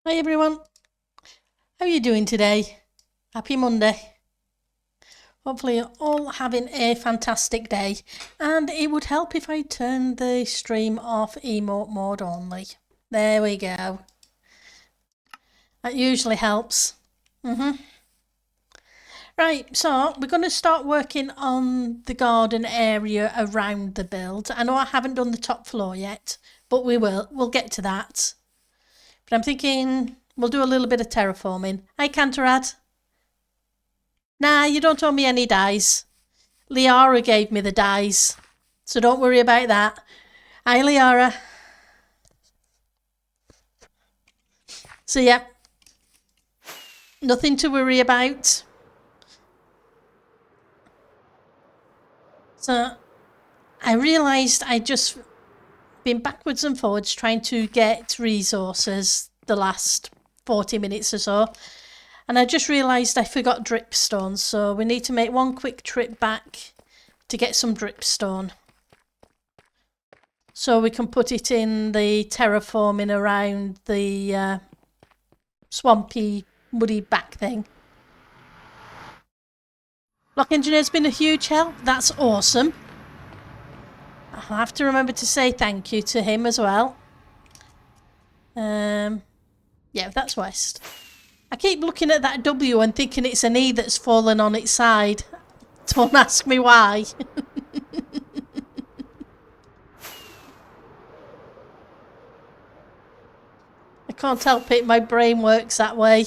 Hi everyone, how are you doing today? Happy Monday. Hopefully you're all having a fantastic day, and it would help if I turned the stream off emote mode only. There we go. That usually helps. Right, so we're going to start working on the garden area around the build. I know I haven't done the top floor yet, but we will. We'll get to that. But I'm thinking we'll do a little bit of terraforming. Hi, Cantorad. Nah, you don't owe me any dies. Liara gave me the dies, so don't worry about that. Hi, Liara. So, yeah, nothing to worry about. So, I realised I'd just been backwards and forwards trying to get resources the last 40 minutes or so. And I just realised I forgot dripstone, so we need to make one quick trip back to get some dripstone. So we can put it in the terraforming around the swampy, muddy back thing. Block Engineer's been a huge help. That's awesome. I'll have to remember to say thank you to him as well. Yeah, that's west. I keep looking at that W and thinking it's an E that's fallen on its side. Don't ask me why. I can't help it, my brain works that way.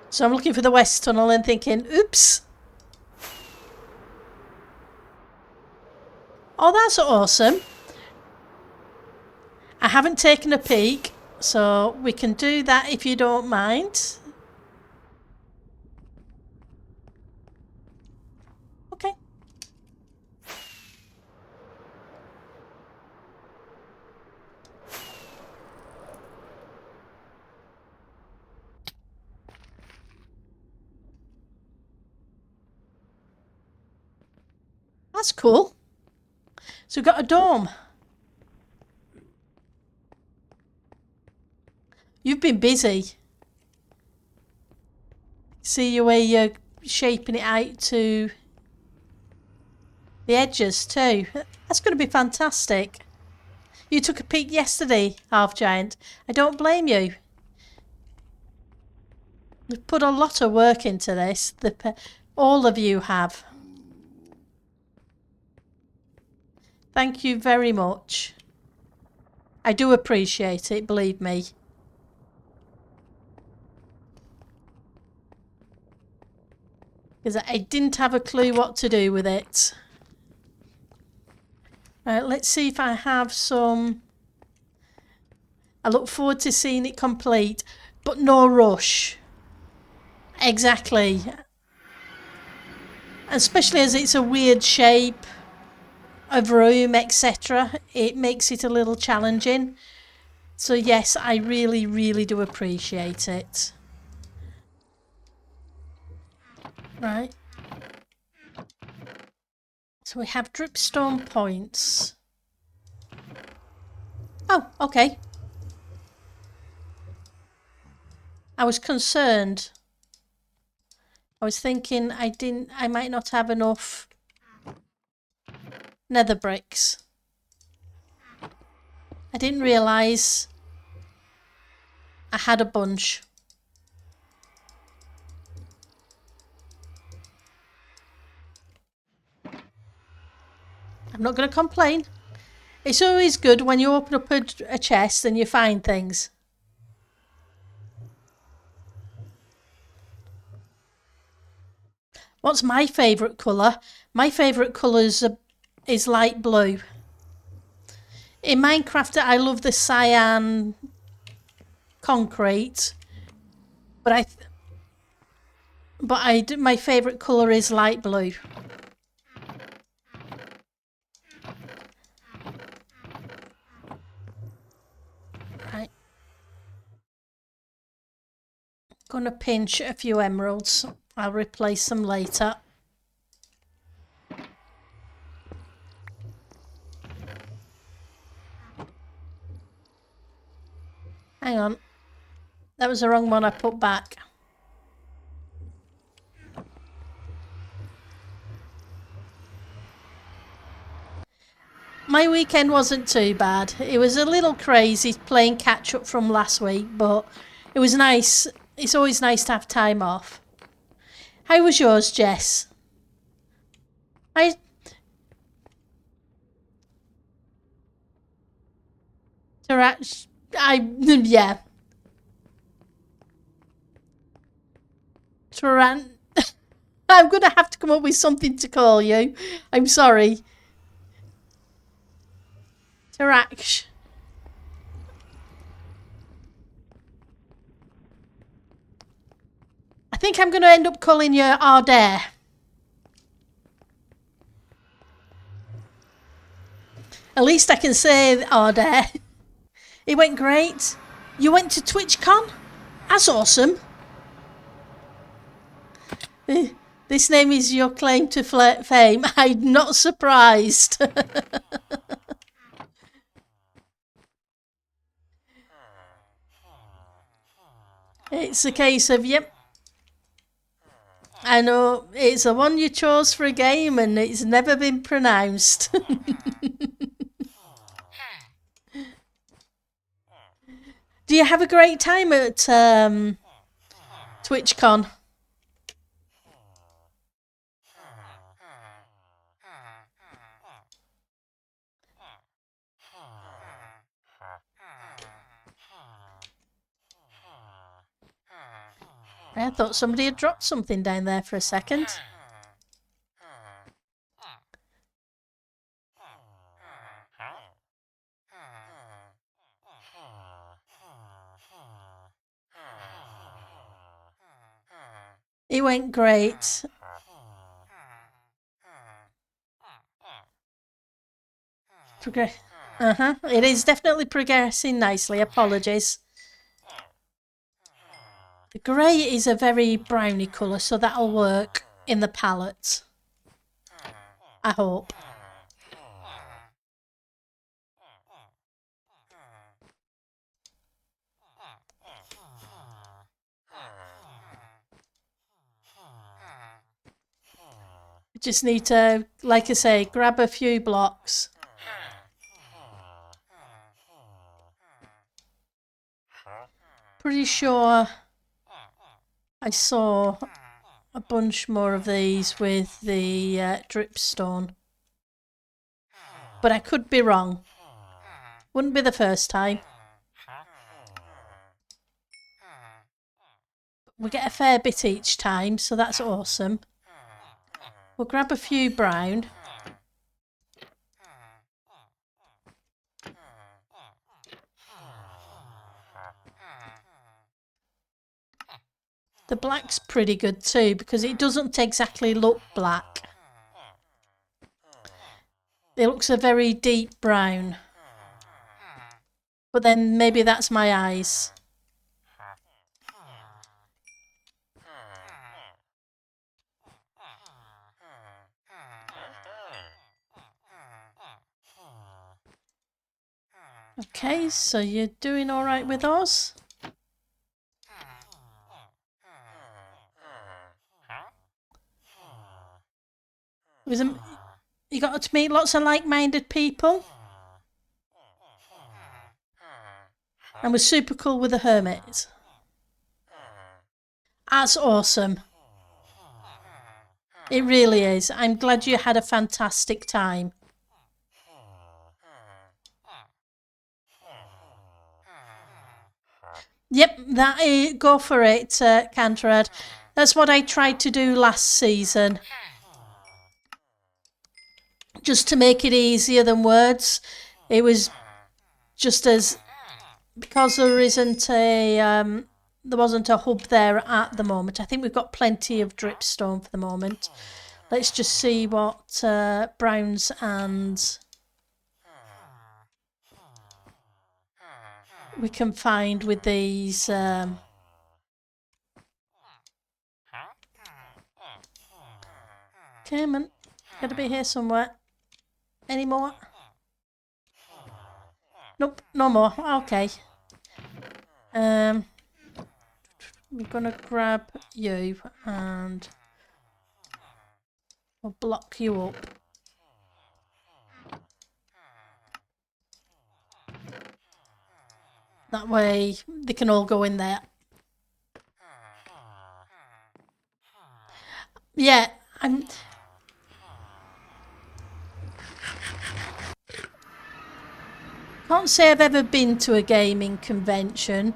So I'm looking for the west tunnel and thinking, oops. Oh, that's awesome. I haven't taken a peek, so we can do that if you don't mind. Okay. That's cool. So we've got a dome. You've been busy. See you where you're shaping it out to the edges too. That's going to be fantastic. You took a peek yesterday, Half Giant. I don't blame you. You've put a lot of work into this. All of you have. Thank you very much. I do appreciate it, believe me. Because I didn't have a clue what to do with it. Right, let's see if I have some. I look forward to seeing it complete, but no rush. Exactly. Especially as it's a weird shape of room, etc. It makes it a little challenging. So yes, I really, really do appreciate it. Right. So we have dripstone points. Oh, okay. I was concerned. I was thinking I might not have enough nether bricks. I didn't realise I had a bunch. I'm not going to complain. It's always good when you open up a chest and you find things. What's my favourite colour? My favourite colour is light blue. In Minecraft, I love the cyan concrete, but my favourite colour is light blue. Right. Gonna pinch a few emeralds. I'll replace them later. Hang on. That was the wrong one I put back. My weekend wasn't too bad. It was a little crazy playing catch up from last week, but it was nice. It's always nice to have time off. How was yours, Jess? I yeah. Taran. I'm gonna have to come up with something to call you. I'm sorry. Taraksh. I think I'm gonna end up calling you Ardare. At least I can say Ardare. It went great. You went to TwitchCon? That's awesome. This name is your claim to fame. I'm not surprised. It's a case of, yep. I know, it's the one you chose for a game and it's never been pronounced. Do you have a great time at TwitchCon? I thought somebody had dropped something down there for a second. It went great. It is definitely progressing nicely. Apologies. The grey is a very browny colour, so that'll work in the palette. I hope. Just need to, like I say, grab a few blocks. Pretty sure I saw a bunch more of these with the dripstone. But I could be wrong. Wouldn't be the first time. We get a fair bit each time, so that's awesome. We'll grab a few brown. The black's pretty good too, because it doesn't exactly look black. It looks a very deep brown. But then maybe that's my eyes. Okay, so you're doing all right with us? You got to meet lots of like-minded people? And we're super cool with the hermit. That's awesome. It really is. I'm glad you had a fantastic time. Yep, go for it, Cantrad. That's what I tried to do last season. Just to make it easier than words. It was just as... Because there isn't a... there wasn't a hub there at the moment. I think we've got plenty of dripstone for the moment. Let's just see what browns and... we can find with these come on, gotta be here somewhere. Any more? Nope, no more. Okay. We're gonna grab you and we'll block you up. That way they can all go in there. Yeah, can't say I've ever been to a gaming convention.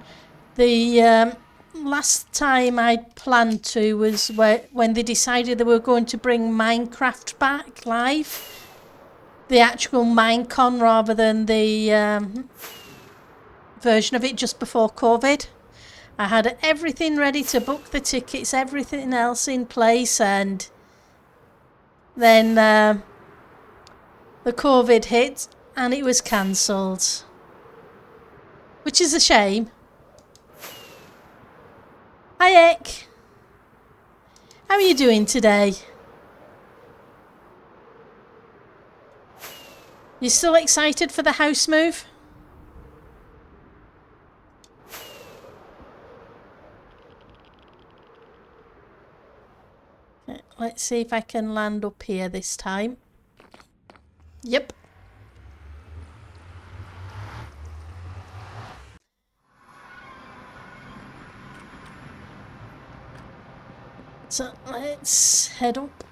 The last time I'd planned to was when they decided they were going to bring Minecraft back live. The actual Minecon rather than the version of it just before COVID. I had everything ready to book the tickets, everything else in place, and then the COVID hit and it was cancelled. Which is a shame. Hi, Ek. How are you doing today? You still excited for the house move? Let's see if I can land up here this time. Yep. So let's head up.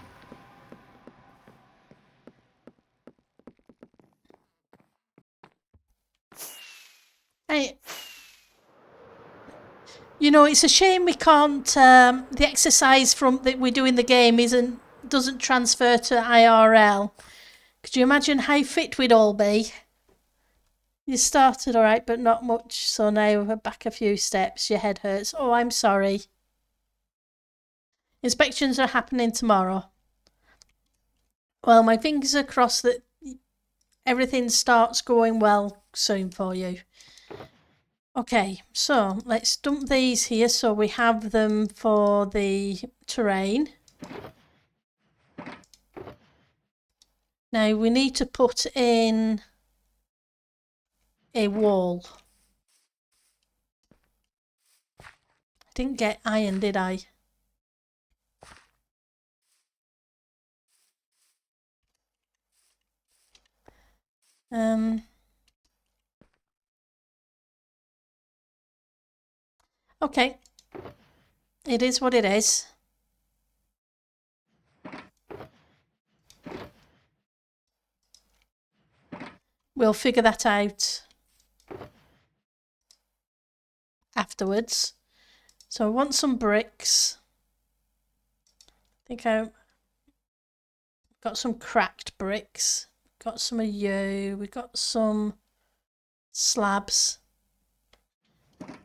Hey. You know, it's a shame we can't. The exercise that we do in the game doesn't transfer to IRL. Could you imagine how fit we'd all be? You started all right, but not much. So now we're back a few steps. Your head hurts. Oh, I'm sorry. Inspections are happening tomorrow. Well, my fingers are crossed that everything starts going well soon for you. Okay, so let's dump these here so we have them for the terrain. Now we need to put in a wall. I didn't get iron, did I? Okay. It is what it is. We'll figure that out afterwards. So I want some bricks. I think I've got some cracked bricks. Got some of you. We've got some slabs.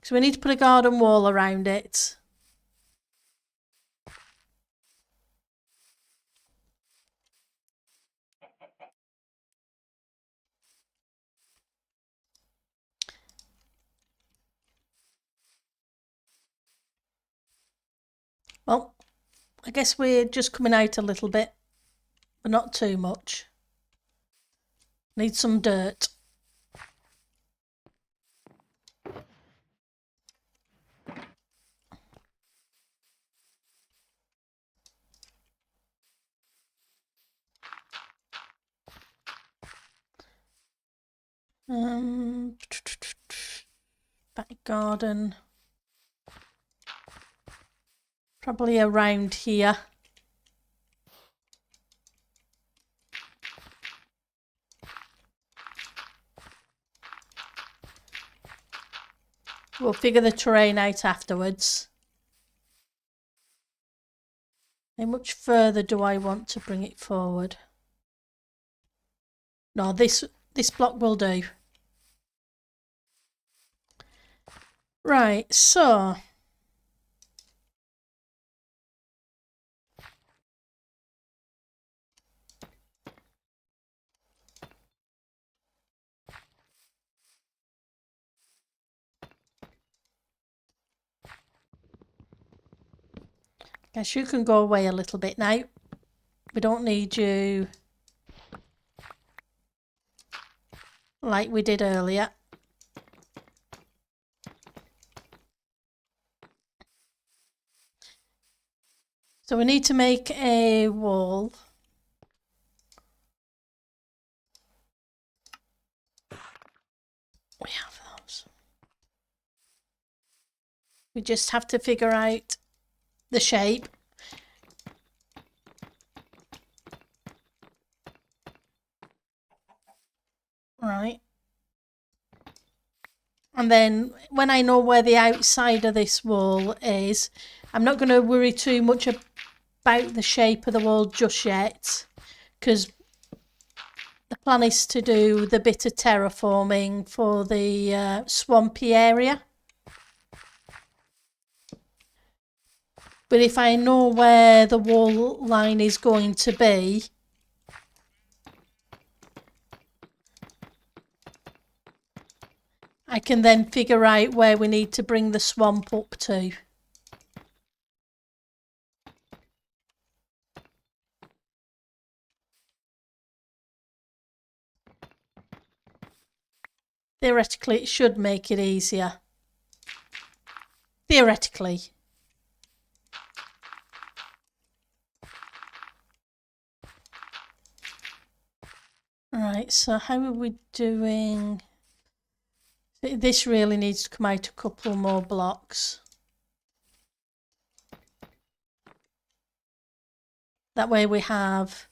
So we need to put a garden wall around it. Well, I guess we're just coming out a little bit, but not too much. Need some dirt. Back garden. Probably around here. We'll figure the terrain out afterwards. How much further do I want to bring it forward? No, this block will do. Right, so guess you can go away a little bit now. We don't need you like we did earlier. So we need to make a wall. We have those. We just have to figure out the shape. Right. And then when I know where the outside of this wall is, I'm not going to worry too much about the shape of the wall just yet, because the plan is to do the bit of terraforming for the swampy area. But if I know where the wall line is going to be, I can then figure out where we need to bring the swamp up to. Theoretically, it should make it easier. Theoretically. Right, so how are we doing? This really needs to come out a couple more blocks. That way we have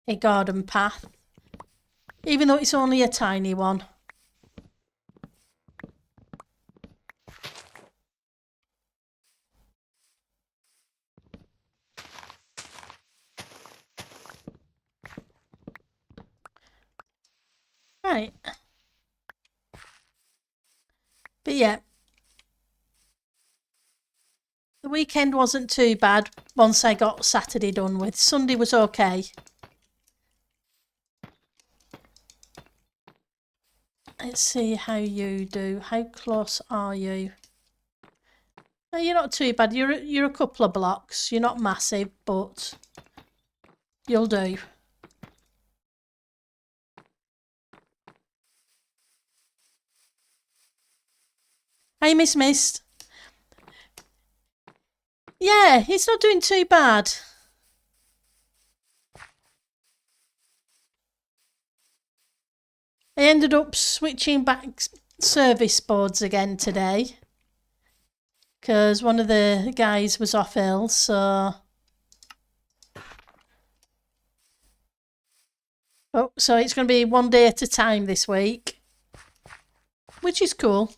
a garden path, even though it's only a tiny one. Right. But yeah, the weekend wasn't too bad once I got Saturday done with. Sunday was okay. Let's see how you do. How close are you? No, you're not too bad. You're a couple of blocks. You're not massive, but you'll do. Hey, Miss Mist. Yeah, he's not doing too bad. I ended up switching back service boards again today because one of the guys was off ill, so... Oh, so it's going to be one day at a time this week, which is cool.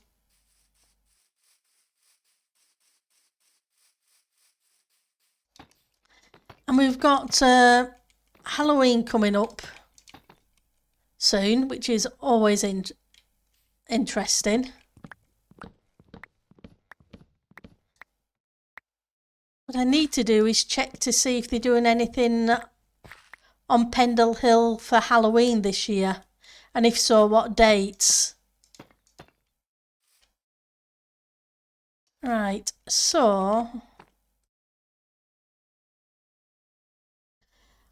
And we've got Halloween coming up soon, which is always interesting. What I need to do is check to see if they're doing anything on Pendle Hill for Halloween this year, and if so, what dates. Right, so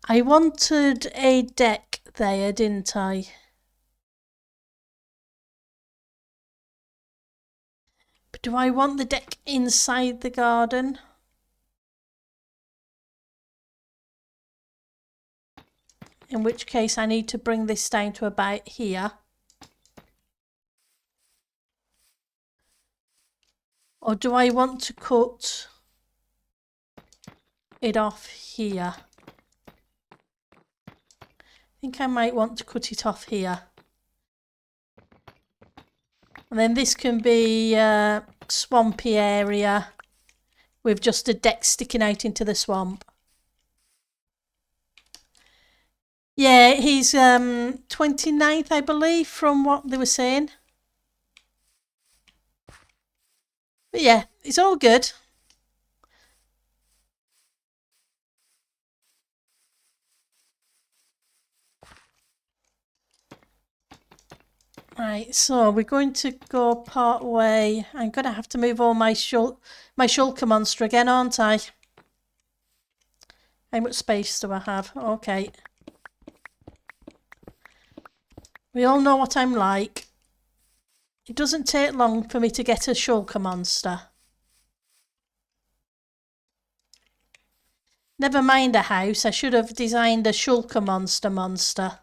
I wanted a deck there, didn't I? But do I want the deck inside the garden? In which case I need to bring this down to about here. Or do I want to cut it off here? I think I might want to cut it off here. And then this can be a swampy area with just a deck sticking out into the swamp. Yeah, he's 29th, I believe, from what they were saying. But yeah, it's all good. Right, so we're going to go part way. I'm going to have to move all my shulker monster again, aren't I? How much space do I have? Okay. We all know what I'm like. It doesn't take long for me to get a shulker monster. Never mind a house, I should have designed a shulker monster.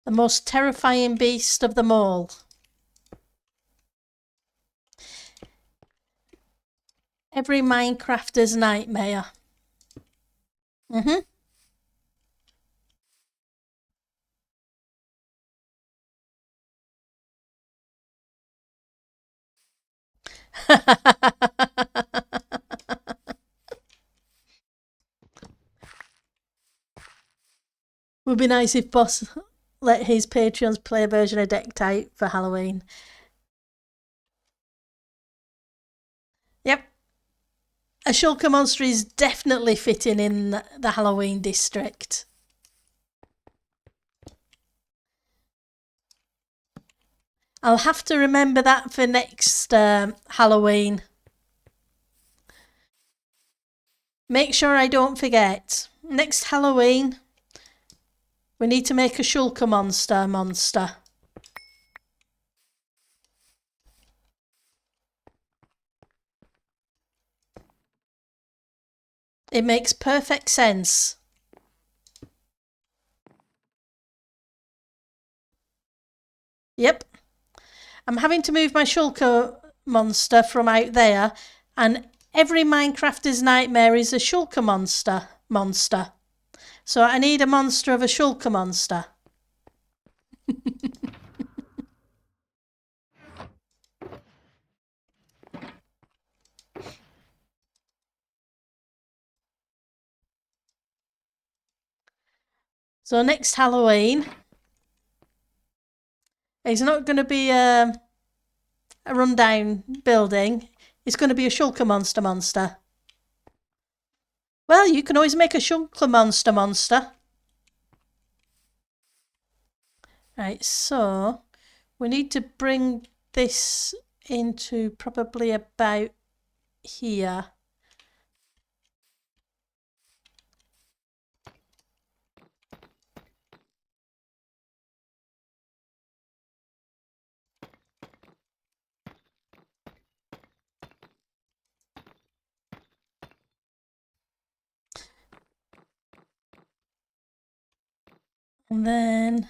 The most terrifying beast of them all. Every Minecrafter's nightmare. Would be nice if Boss let his Patreons play a version of Deck Type for Halloween. Yep. A shulker monster is definitely fitting in the Halloween district. I'll have to remember that for next Halloween. Make sure I don't forget. Next Halloween, we need to make a shulker monster. It makes perfect sense. Yep. I'm having to move my shulker monster from out there, and every Minecrafter's nightmare is a shulker monster. So I need a monster of a shulker monster. So next Halloween, it's not going to be a rundown building. It's going to be a shulker monster. Well, you can always make a shulker monster. Right, so we need to bring this into probably about here. And then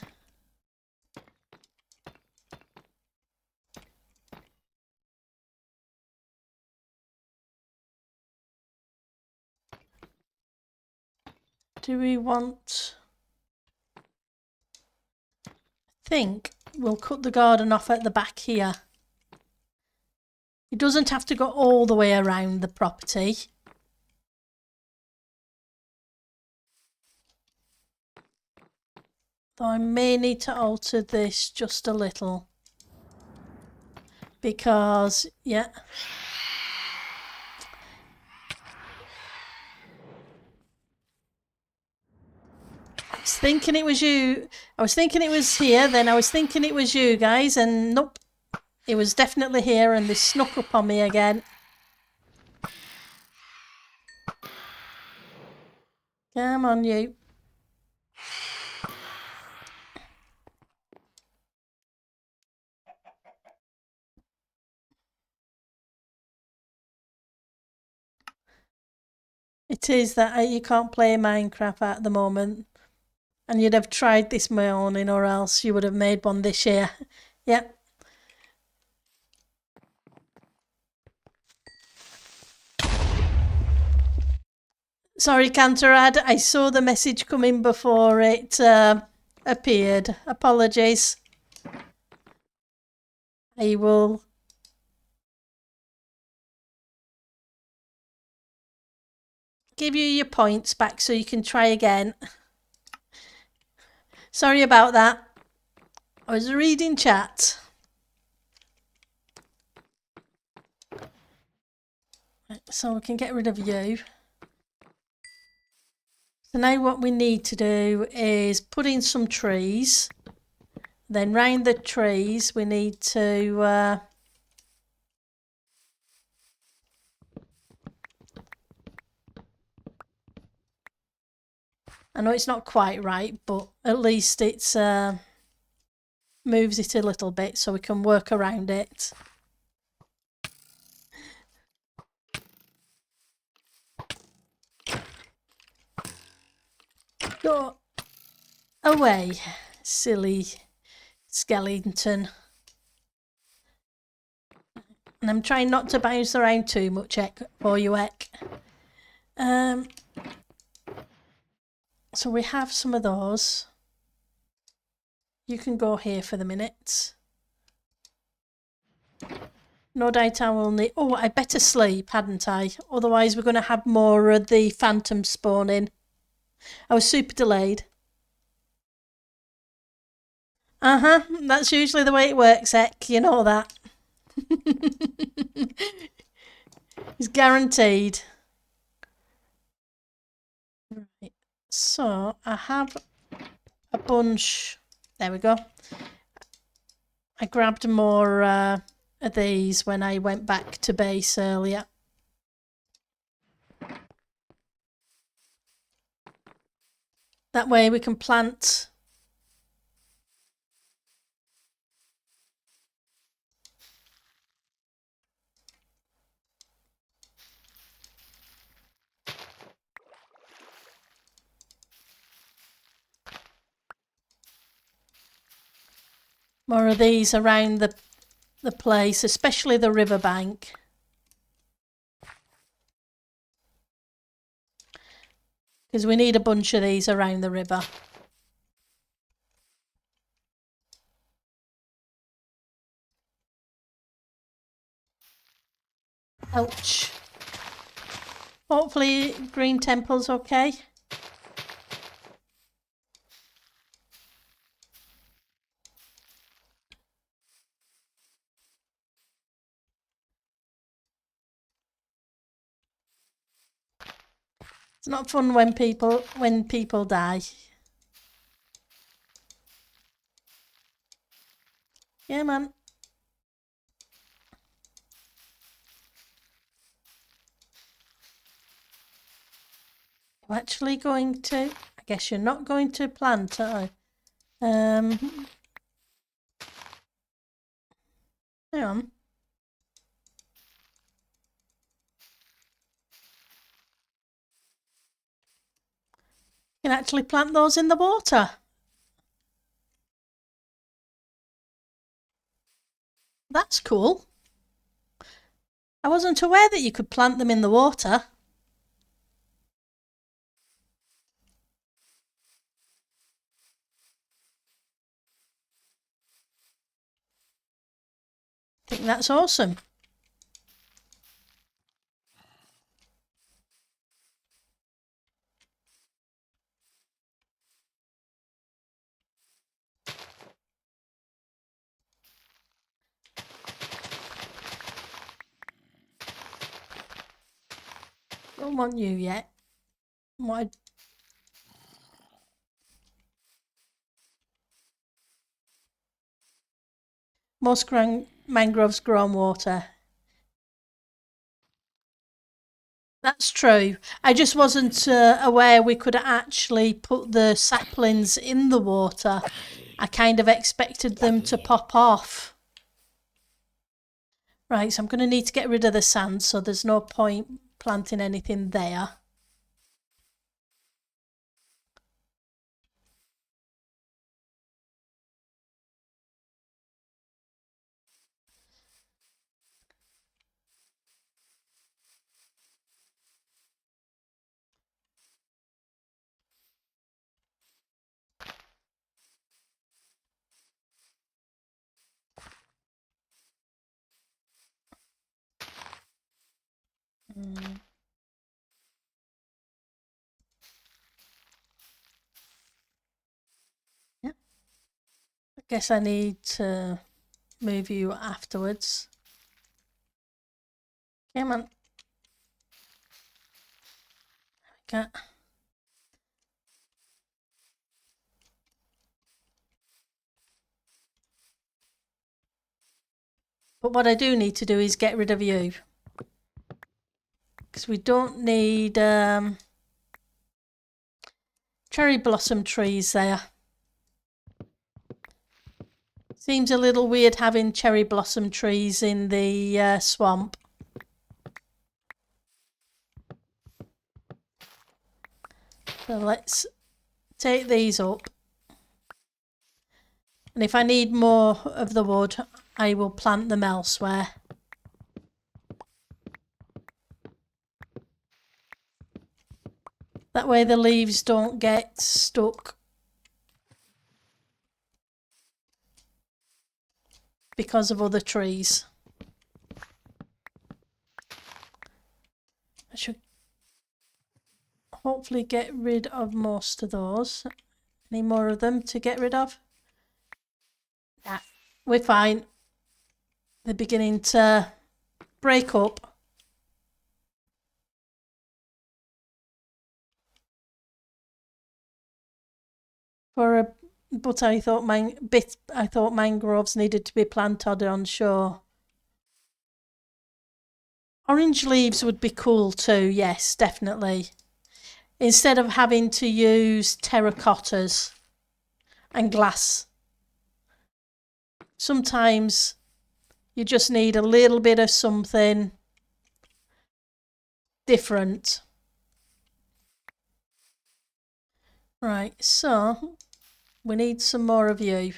do we want, I think we'll cut the garden off at the back here. It doesn't have to go all the way around the property. Though I may need to alter this just a little. Because, yeah. I was thinking it was you. I was thinking it was here, then I was thinking it was you guys, and nope. It was definitely here, and they snuck up on me again. Come on, you. It is that you can't play Minecraft at the moment. And you'd have tried this morning, or else you would have made one this year. Yep. Sorry, Cantorad, I saw the message come in before it appeared. Apologies. I will give you your points back so you can try again. Sorry about that. I was reading chat. So we can get rid of you. So now what we need to do is put in some trees. Then round the trees we need to I know it's not quite right, but at least it's moves it a little bit so we can work around it. Go away, silly skeleton. And I'm trying not to bounce around too much for you, Ek. So we have some of those. You can go here for the minute. No doubt I will need... Oh, I better sleep, hadn't I? Otherwise we're going to have more of the phantom spawning. I was super delayed. That's usually the way it works, Ek. You know that. It's guaranteed. Right. So I have a bunch. There we go. I grabbed more of these when I went back to base earlier. That way we can plant more of these around the place, especially the riverbank. Because we need a bunch of these around the river. Ouch. Hopefully Green Temple's okay. It's not fun when people die. Yeah, man. You're actually going to... I guess you're not going to plant, are you? Hang on. You can actually plant those in the water. That's cool. I wasn't aware that you could plant them in the water. I think that's awesome. Don't want you yet. What? Most mangroves grow on water. That's true. I just wasn't aware we could actually put the saplings in the water. I kind of expected them to pop off. Right, so I'm going to need to get rid of the sand, so there's no point planting anything there. Yeah. I guess I need to move you afterwards. Come on. There we go. But what I do need to do is get rid of you. Because we don't need cherry blossom trees there. Seems a little weird having cherry blossom trees in the swamp. So let's take these up. And if I need more of the wood, I will plant them elsewhere. That way the leaves don't get stuck because of other trees. I should hopefully get rid of most of those. Any more of them to get rid of? Nah, we're fine. They're beginning to break up. But I thought mangroves needed to be planted on shore. Orange leaves would be cool too, yes, definitely. Instead of having to use terracottas and glass. Sometimes you just need a little bit of something different. Right, so we need some more of you.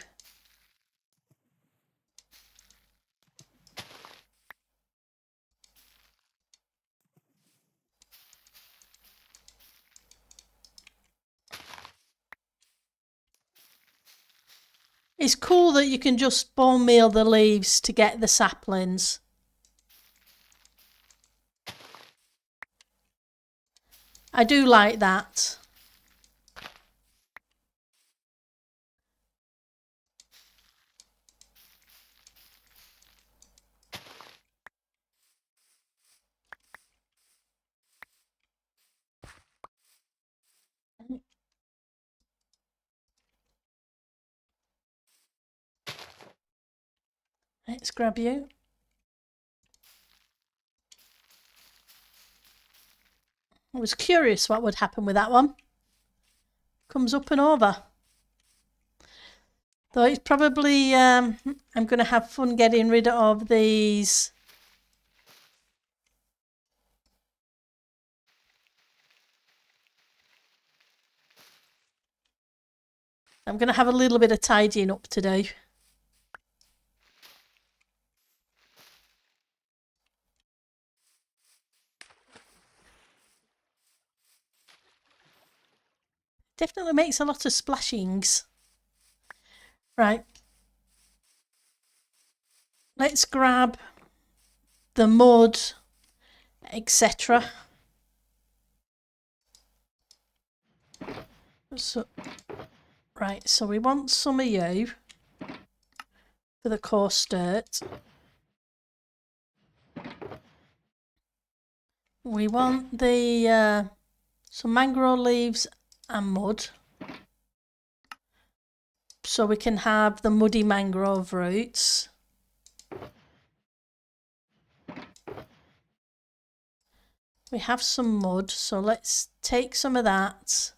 It's cool that you can just bone meal the leaves to get the saplings. I do like that. Let's grab you. I was curious what would happen with that one. Comes up and over. Though it's probably, I'm going to have fun getting rid of these. I'm going to have a little bit of tidying up to do. Definitely makes a lot of splashings. Right. Let's grab the mud, etc. So, right, so we want some of you for the coarse dirt. We want the some mangrove leaves and mud, so we can have the muddy mangrove roots. We have some mud, so let's take some of that.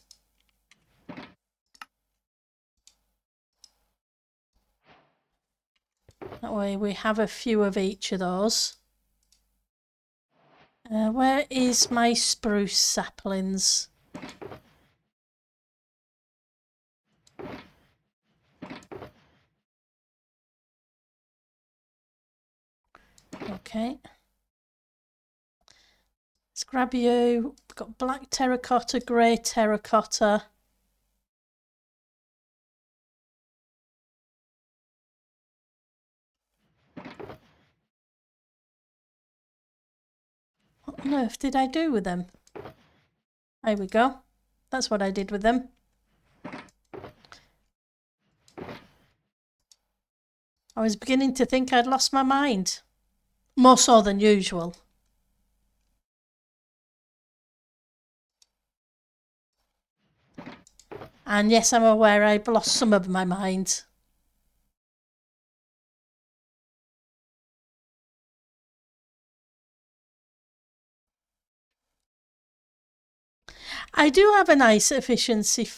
That way we have a few of each of those. Where is my spruce saplings? Okay. Let's grab you. We've got black terracotta, grey terracotta. What on earth did I do with them? There we go. That's what I did with them. I was beginning to think I'd lost my mind. More so than usual. And yes, I'm aware I've lost some of my mind. I do have a nice efficiency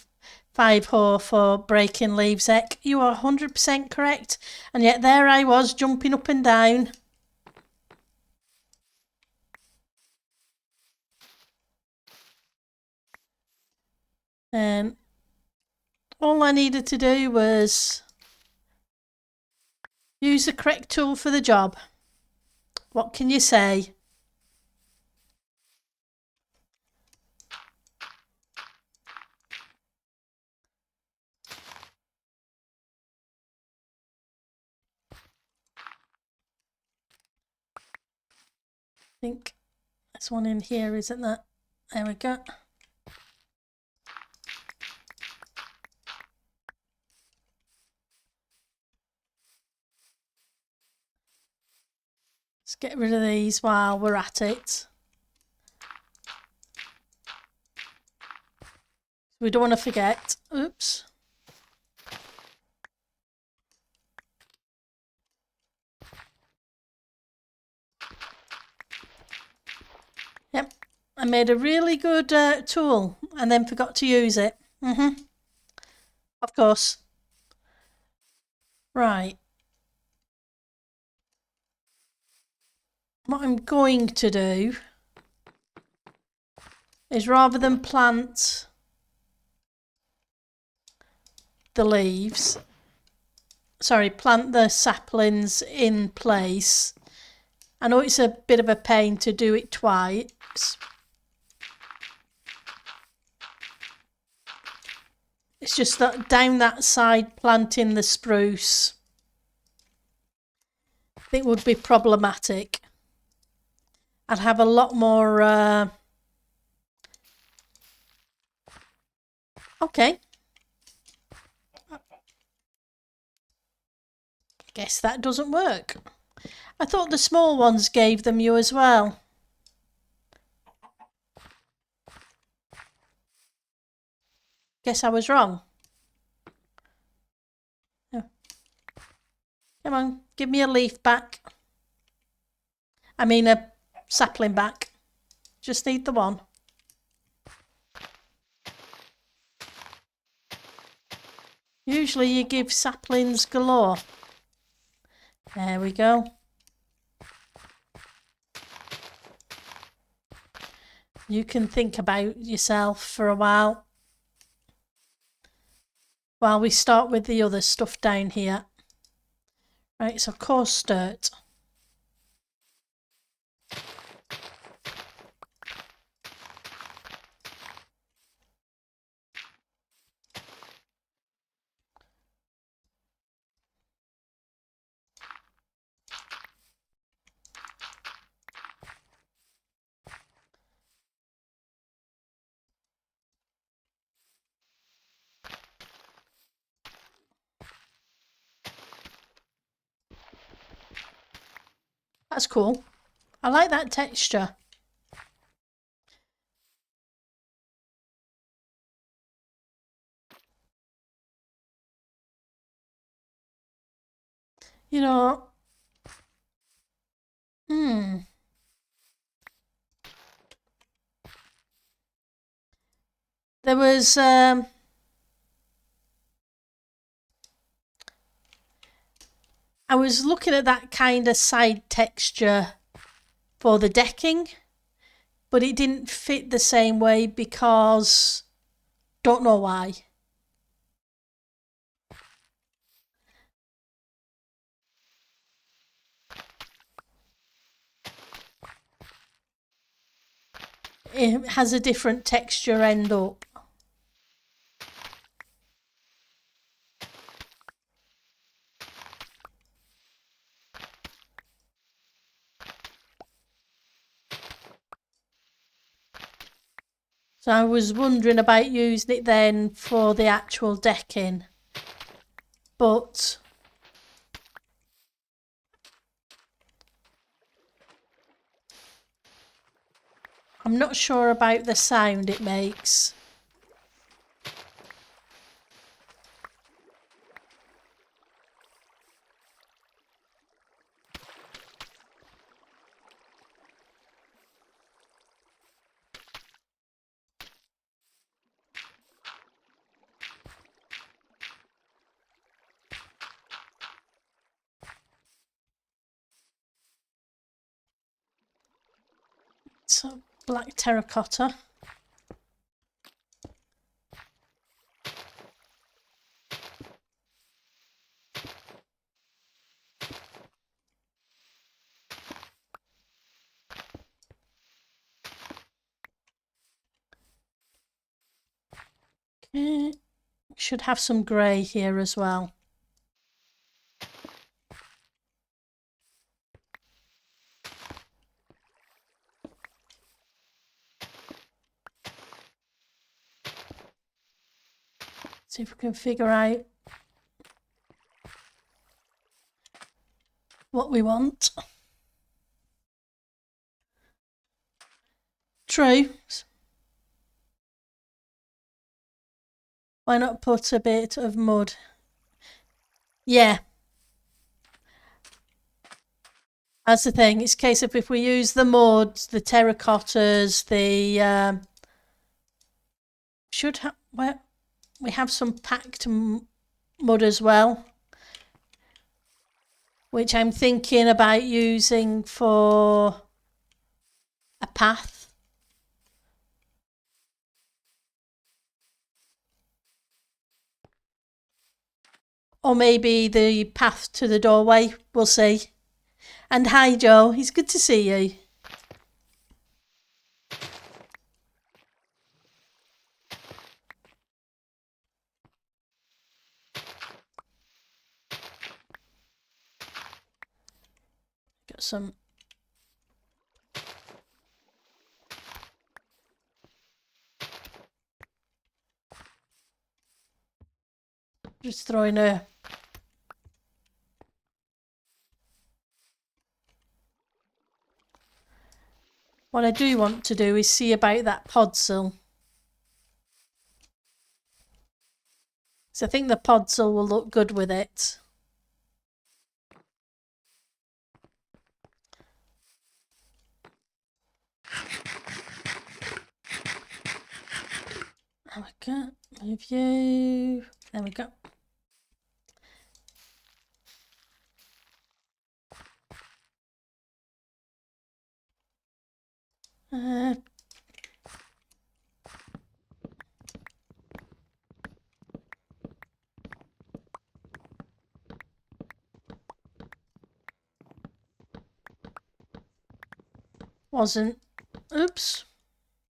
5-4 for breaking leaves, Eck. You are 100% correct. And yet there I was, jumping up and down. And all I needed to do was use the correct tool for the job. What can you say? I think there's one in here, isn't there? There we go. Let's get rid of these while we're at it. We don't want to forget. Oops. Yep, I made a really good tool and then forgot to use it. Of course. Right. What I'm going to do is, rather than plant the leaves, plant the saplings in place. I know it's a bit of a pain to do it twice. It's just that down that side, planting the spruce, I think would be problematic. I'd have a lot more. Okay. Guess that doesn't work. I thought the small ones gave them you as well. Guess I was wrong. Oh. Come on, give me a leaf back. I mean a sapling back. Just need the one. Usually you give saplings galore. There we go. You can think about yourself for a while we start with the other stuff down here. Right, so coarse dirt. That's cool. I like that texture. You know, there was I was looking at that kind of side texture for the decking, but it didn't fit the same way because don't know why. It has a different texture end up. So I was wondering about using it then for the actual decking, but I'm not sure about the sound it makes. So black terracotta. Okay. Should have some grey here as well. See if we can figure out what we want. True. Why not put a bit of mud? Yeah. That's the thing. It's a case of if we use the mud, the terracottas, the should have. Well, we have some packed mud as well, which I'm thinking about using for a path. Or maybe the path to the doorway. We'll see. And hi, Joe. It's good to see you. Got some. Just throwing a. What I do want to do is see about that podzol. So I think the podzol will look good with it. Okay, move you. There we go. Wasn't. Oops.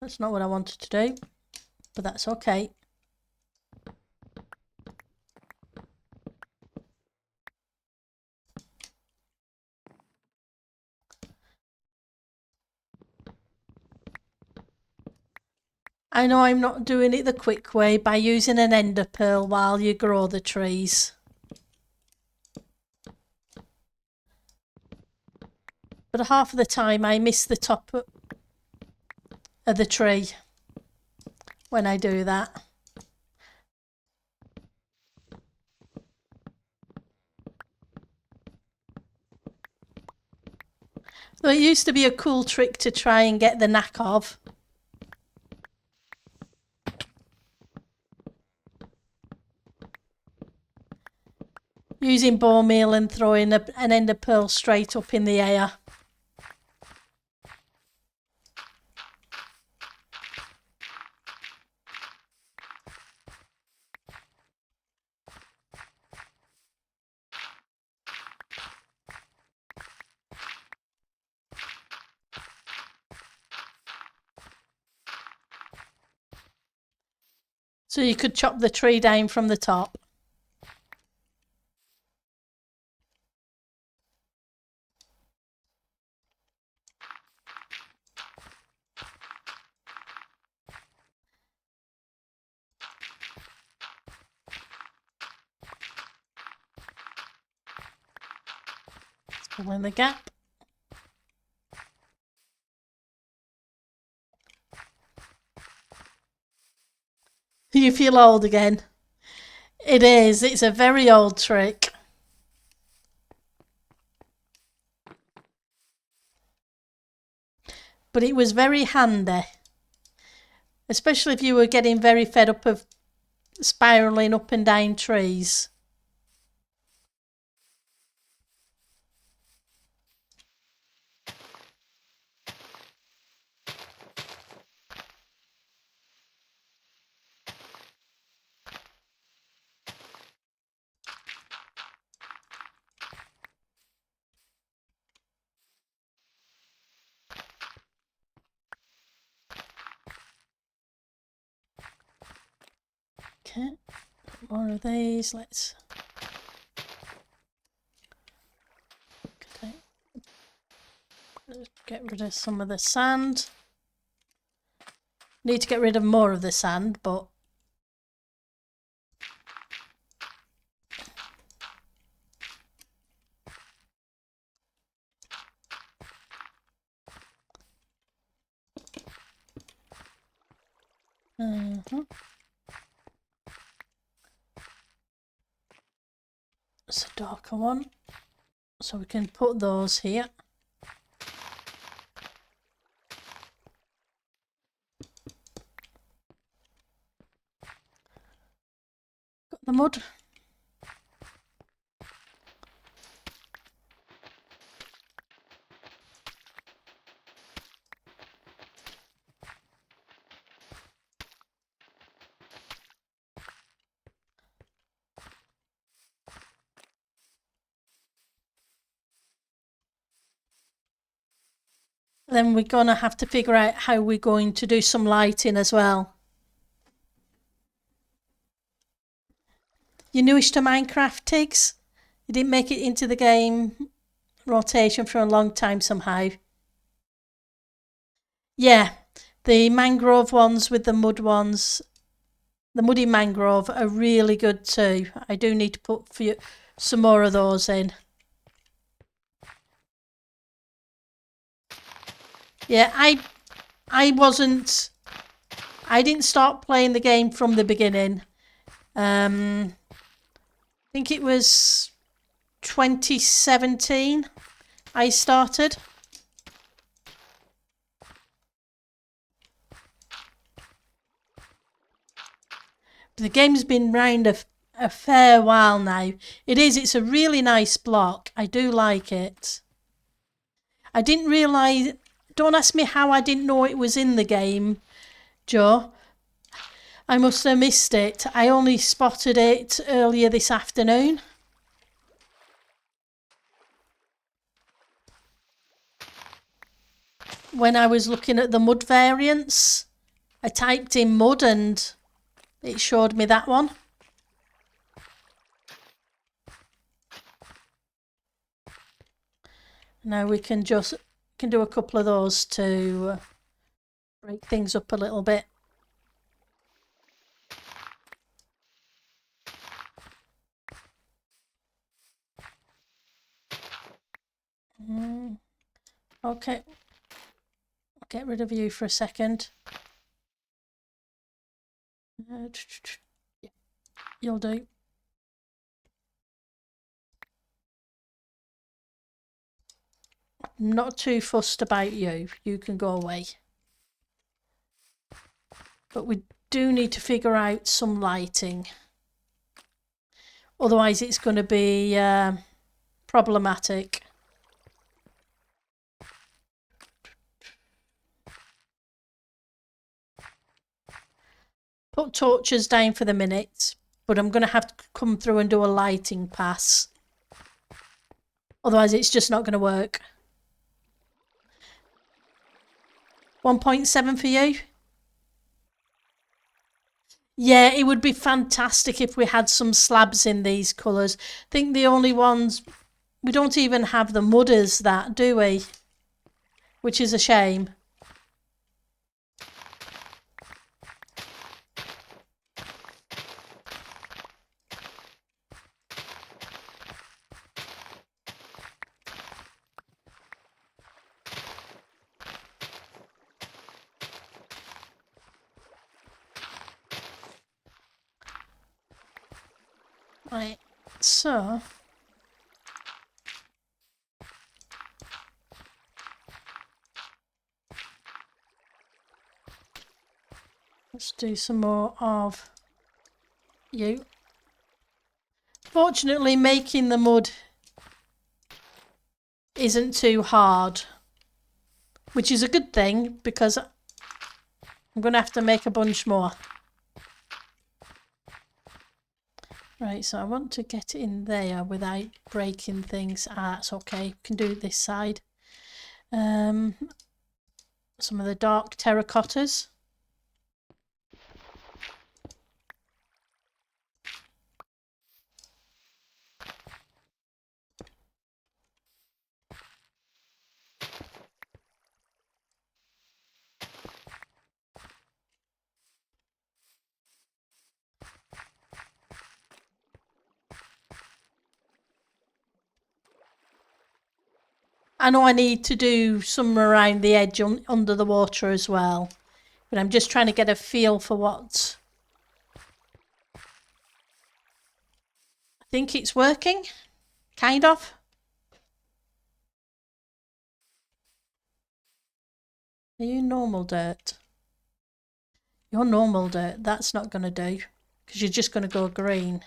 That's not what I wanted to do, but that's okay. I know I'm not doing it the quick way by using an ender pearl while you grow the trees. But half of the time I miss the top of the tree when I do that. So it used to be a cool trick to try and get the knack of. Using bone meal and throwing an ender pearl straight up in the air. So you could chop the tree down from the top. Let's fill in the gap. You feel old again. It is. It's a very old trick. But it was very handy. Especially if you were getting very fed up of spiralling up and down trees. Okay, more of these. Let's get rid of some of the sand. Need to get rid of more of the sand, but it's a darker one, so we can put those here. Got the mud. Then we're gonna have to figure out how we're going to do some lighting as well. You're newish to Minecraft, Tiggs? You didn't make it into the game rotation for a long time somehow. Yeah, the mangrove ones with the mud ones, the muddy mangrove are really good too. I do need to put some more of those in. Yeah, I didn't start playing the game from the beginning. I think it was 2017 I started. The game's been around a fair while now. It's a really nice block. I do like it. I didn't realise, don't ask me how I didn't know it was in the game, Joe. I must have missed it. I only spotted it earlier this afternoon. When I was looking at the mud variants, I typed in mud and it showed me that one. Now we can do a couple of those to break things up a little bit. Okay, I'll get rid of you for a second. You'll do. I'm not too fussed about you. You can go away. But we do need to figure out some lighting. Otherwise it's going to be problematic. Put torches down for the minute, but I'm going to have to come through and do a lighting pass. Otherwise it's just not going to work. 1.7 for you? Yeah, it would be fantastic if we had some slabs in these colours. I think the only ones, we don't even have the mudders that, do we? Which is a shame. Right, so let's do some more of you. Fortunately, making the mud isn't too hard, which is a good thing because I'm going to have to make a bunch more. Right, so I want to get in there without breaking things. That's okay. We can do it this side. Some of the dark terracottas. I know I need to do some around the edge under the water as well. But I'm just trying to get a feel for what... I think it's working. Kind of. Are you normal dirt? You're normal dirt. That's not going to do. Because you're just going to go green.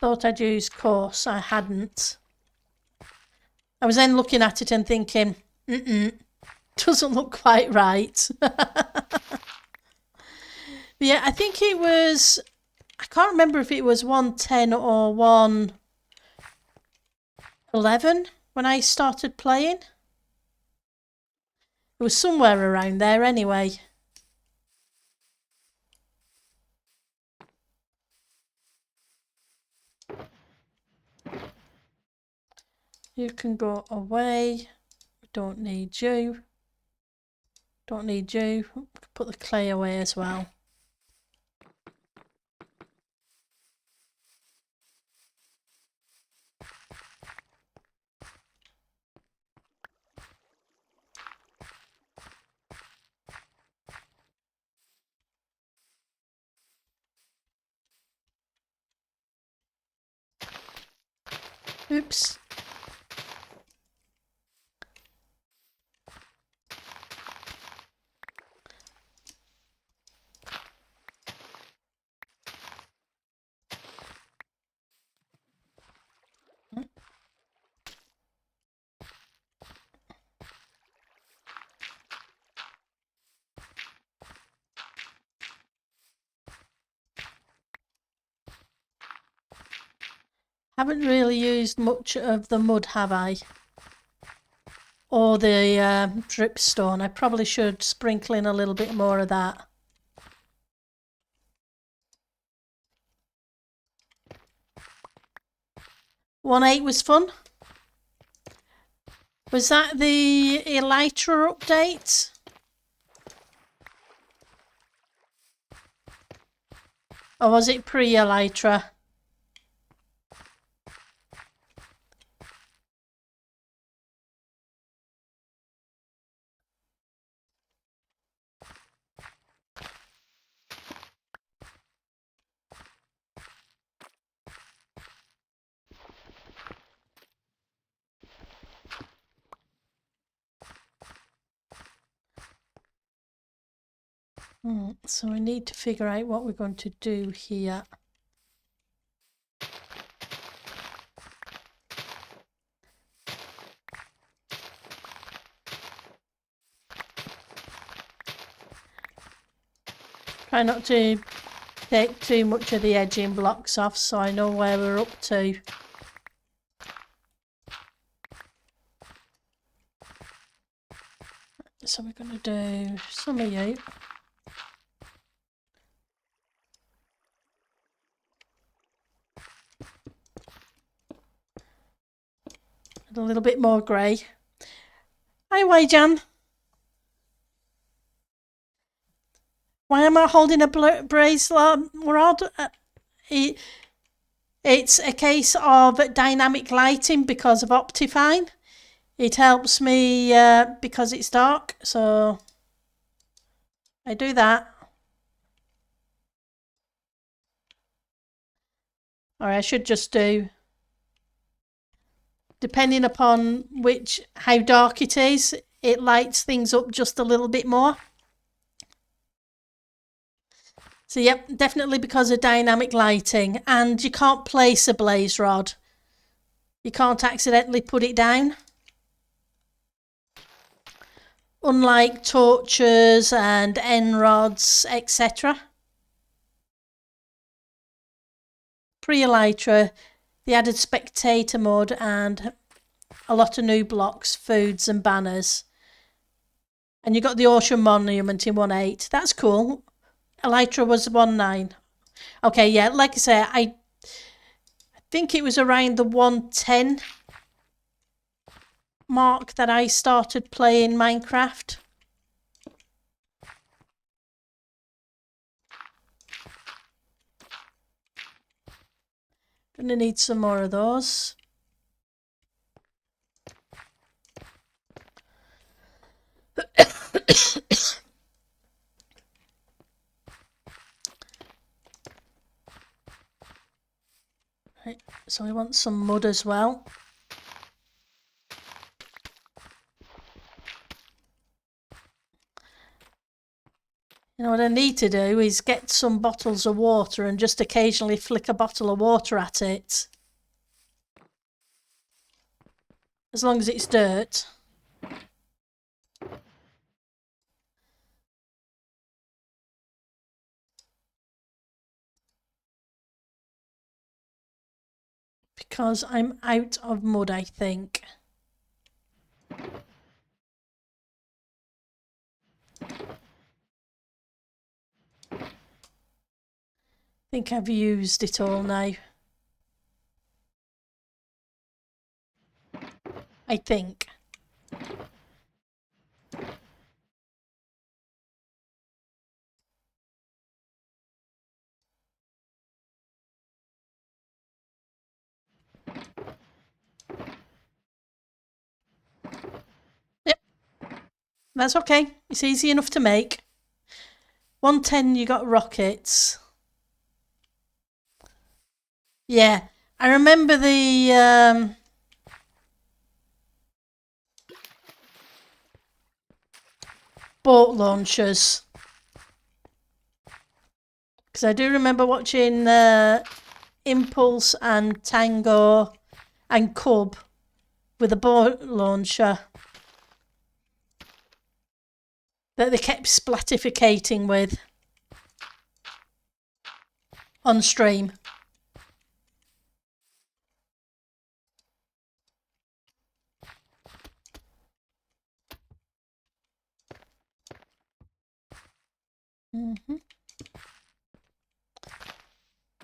Thought I'd use coarse. I hadn't. I was then looking at it and thinking, doesn't look quite right. Yeah, I think it was, I can't remember if it was 110 or 111 when I started playing. It was somewhere around there anyway. You can go away. Don't need you. Don't need you. Put the clay away as well. Oops. Haven't really used much of the mud, have I? Or the dripstone. I probably should sprinkle in a little bit more of that. One 8 was fun. Was that the Elytra update? Or was it pre-Elytra? So we need to figure out what we're going to do here. Try not to take too much of the edging blocks off so I know where we're up to. So we're going to do some of you. A little bit more grey. Hi, Wayjan. Why am I holding a bracelet rod? It's a case of dynamic lighting because of Optifine. It helps me because it's dark, so I do that. Or I should just do, depending upon how dark it is, it lights things up just a little bit more. So yep, definitely because of dynamic lighting. And you can't place a blaze rod. You can't accidentally put it down. Unlike torches and end rods, etc. Pre-Elytra, they added spectator mode and a lot of new blocks, foods and banners. And you got the Ocean Monument in 1.8. That's cool. Elytra was 1.9. Okay, yeah, like I say, I think it was around the 110 mark that I started playing Minecraft. Gonna need some more of those. Right, so we want some mud as well. You know what I need to do is get some bottles of water and just occasionally flick a bottle of water at it. As long as it's dirt. Because I'm out of mud, I think. I think I've used it all now. I think. Yep, that's okay. It's easy enough to make. 110, you got rockets. Yeah, I remember the boat launchers. Because I do remember watching Impulse and Tango and Cub with a boat launcher that they kept splatificating with on stream.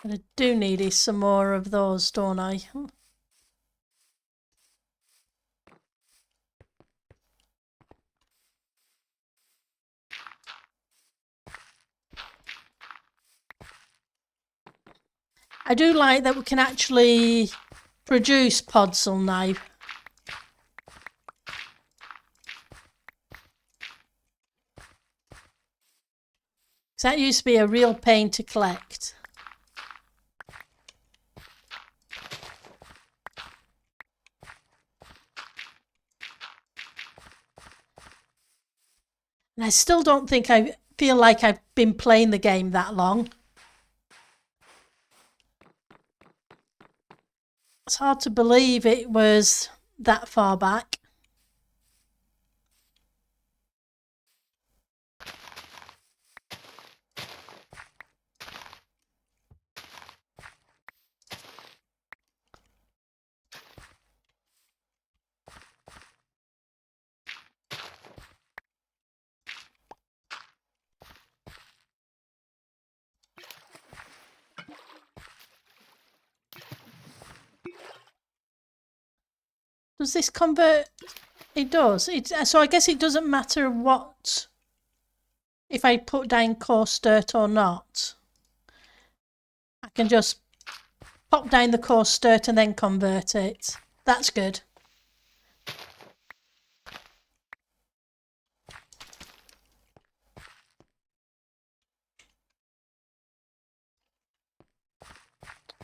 What I do need is some more of those, don't I? I do like that we can actually produce podzol now. That used to be a real pain to collect. And I still don't think I feel like I've been playing the game that long. It's hard to believe it was that far back. Does this convert? It does. So I guess it doesn't matter what, if I put down coarse dirt or not. I can just pop down the coarse dirt and then convert it. That's good.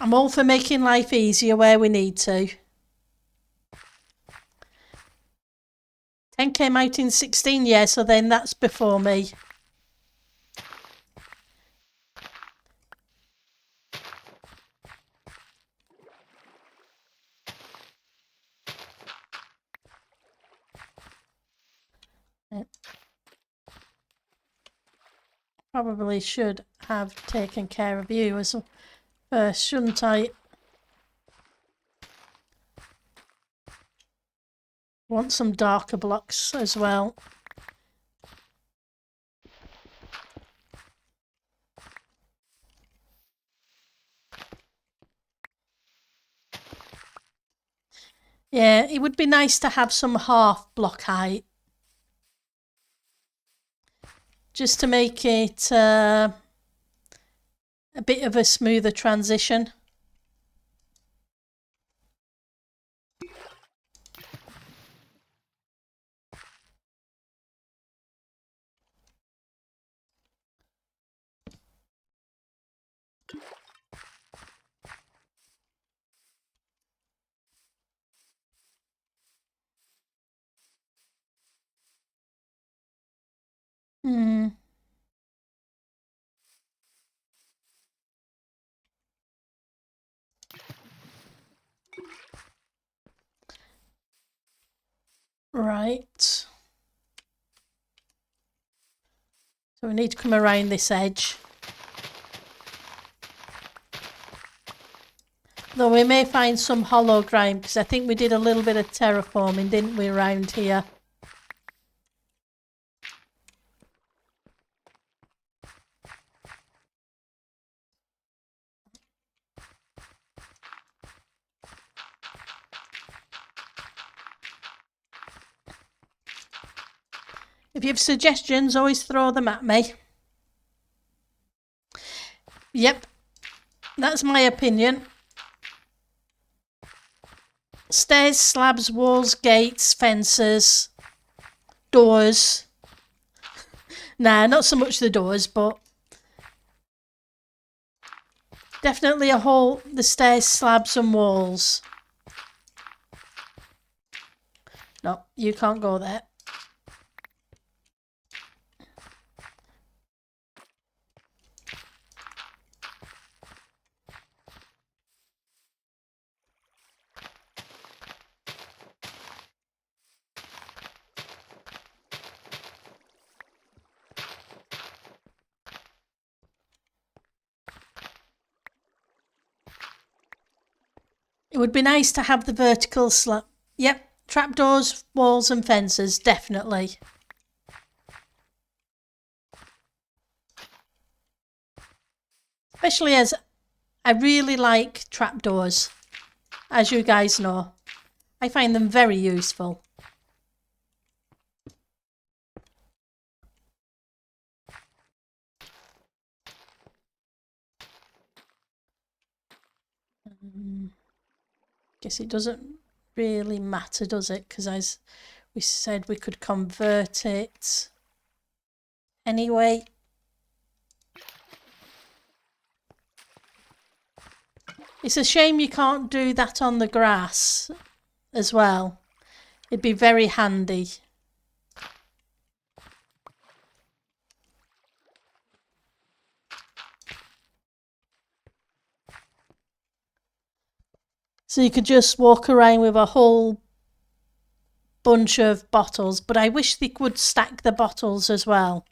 I'm all for making life easier where we need to. 10 came out in 16, yeah, so then that's before me. Probably should have taken care of you as first, shouldn't I? Want some darker blocks as well. Yeah, it would be nice to have some half block height. Just to make it a bit of a smoother transition. Right. So we need to come around this edge. Though we may find some hollow ground, because I think we did a little bit of terraforming, didn't we, around here? If you have suggestions, always throw them at me. Yep, that's my opinion. Stairs, slabs, walls, gates, fences, doors. Nah, not so much the doors, but definitely the stairs, slabs and walls. No, you can't go there. It would be nice to have the vertical slab. Yep, trapdoors, walls and fences, definitely. Especially as I really like trapdoors, as you guys know. I find them very useful. Guess it doesn't really matter, does it? Because as we said, we could convert it anyway. It's a shame you can't do that on the grass as well. It'd be very handy. So you could just walk around with a whole bunch of bottles, but I wish they could stack the bottles as well.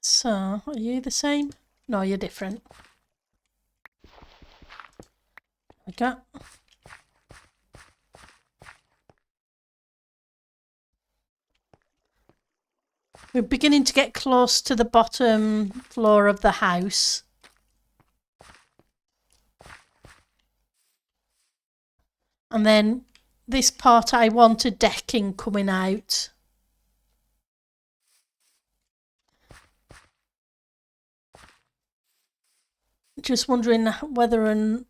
So, are you the same? No, you're different. We got. We're beginning to get close to the bottom floor of the house. And then this part I wanted decking coming out. Just wondering whether and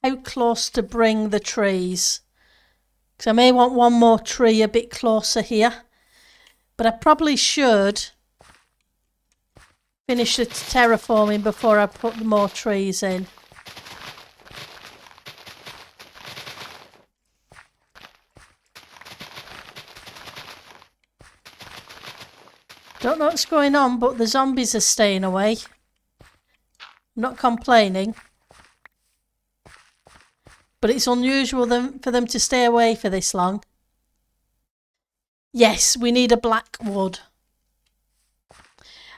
how close to bring the trees. Because I may want one more tree a bit closer here. But I probably should finish the terraforming before I put more trees in. Don't know what's going on, but the zombies are staying away. I'm not complaining. But it's unusual for them to stay away for this long. Yes, we need a black wood.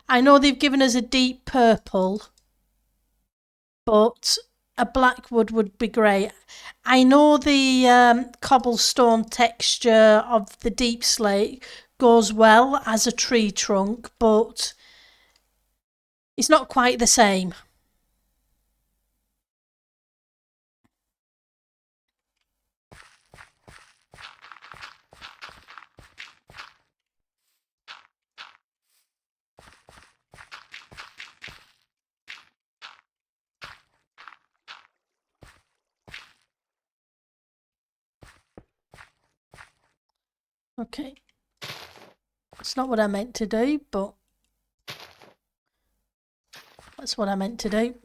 I know they've given us a deep purple, but a black wood would be great. I know the cobblestone texture of the deep slate goes well as a tree trunk, but it's not quite the same. Okay. It's not what I meant to do, but that's what I meant to do.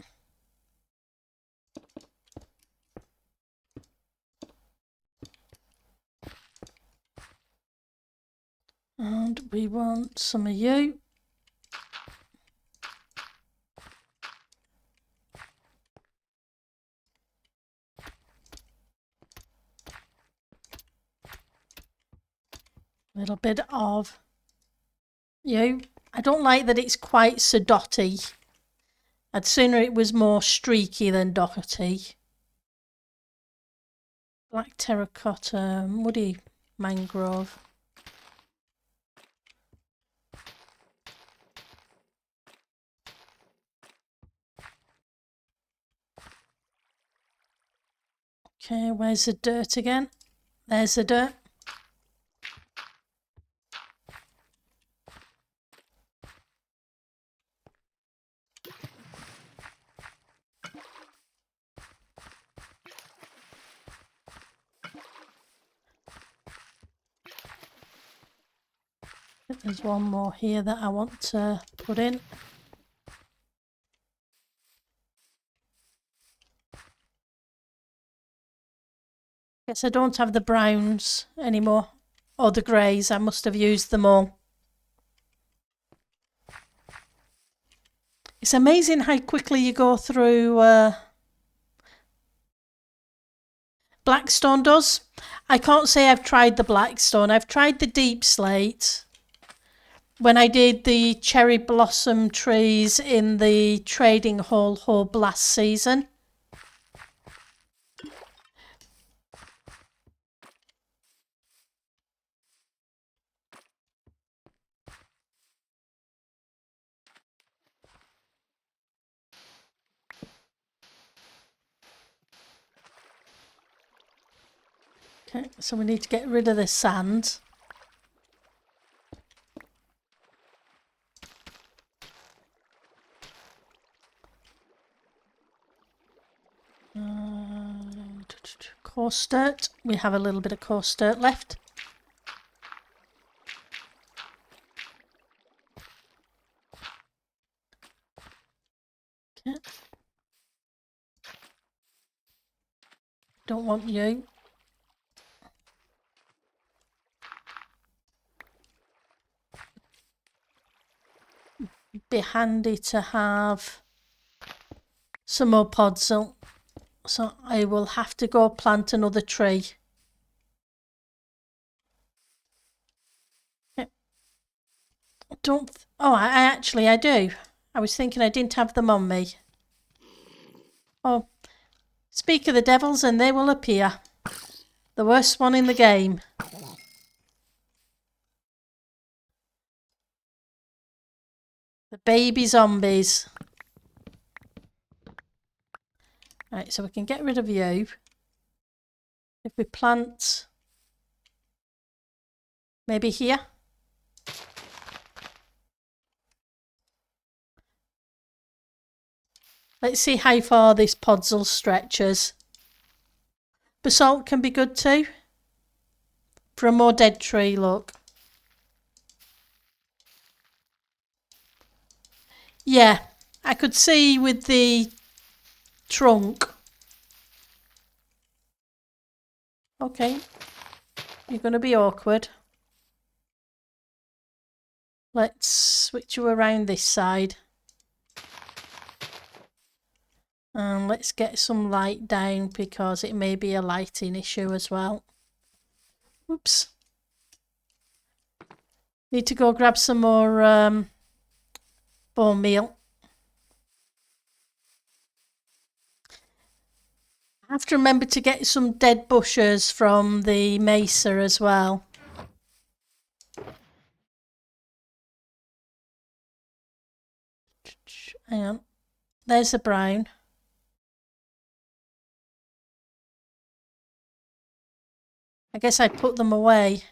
And we want some of you. A little bit of you. I don't like that it's quite so dotty. I'd sooner it was more streaky than dotty. Black terracotta, muddy mangrove. Okay, where's the dirt again? There's the dirt. There's one more here that I want to put in. Guess I don't have the browns anymore, or the greys. I must have used them all. It's amazing how quickly you go through Blackstone does. I can't say I've tried the Blackstone. I've tried the deep slate when I did the cherry blossom trees in the trading hall hub last season. Okay, so we need to get rid of the sand. Coarse dirt. We have a little bit of coarse dirt left. Okay. Don't want you. Be handy to have some more pods, so I will have to go plant another tree. Okay. I do. I was thinking I didn't have them on me. Oh, speak of the devils and they will appear. The worst one in the game. The baby zombies. Right, so we can get rid of you. If we plant maybe here. Let's see how far this podzol stretches. Basalt can be good too. For a more dead tree look. Yeah, I could see with the trunk. Okay, you're going to be awkward. Let's switch you around this side. And let's get some light down because it may be a lighting issue as well. Oops. Need to go grab some more bone meal. I have to remember to get some dead bushes from the mesa as well. Hang on. There's the brown. I guess I'd put them away.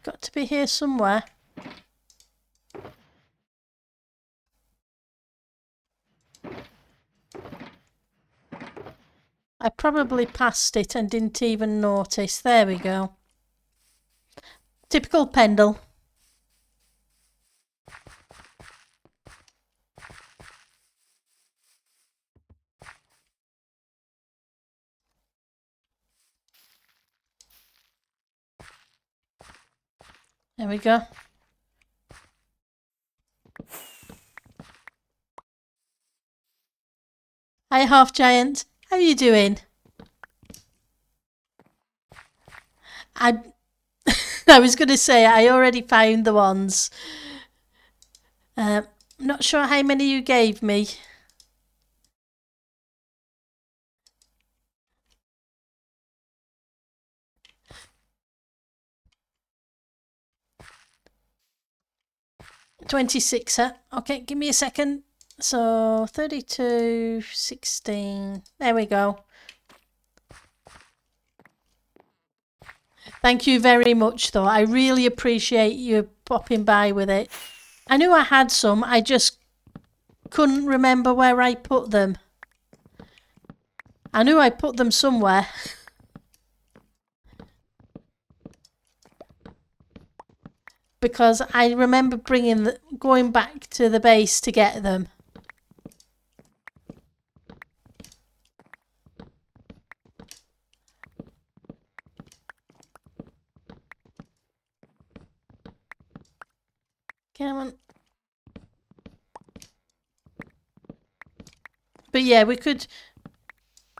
Got to be here somewhere. I probably passed it and didn't even notice. There we go. Typical Pendle. There we go. Hi, Half Giant. How are you doing? I I was going to say I already found the ones. Not sure how many you gave me. $26. Okay, give me a second. So 32, 16. There we go. Thank you very much, though. I really appreciate you popping by with it. I knew I had some, I just couldn't remember where I put them. I knew I put them somewhere. Because I remember going back to the base to get them. Come on. But yeah, we could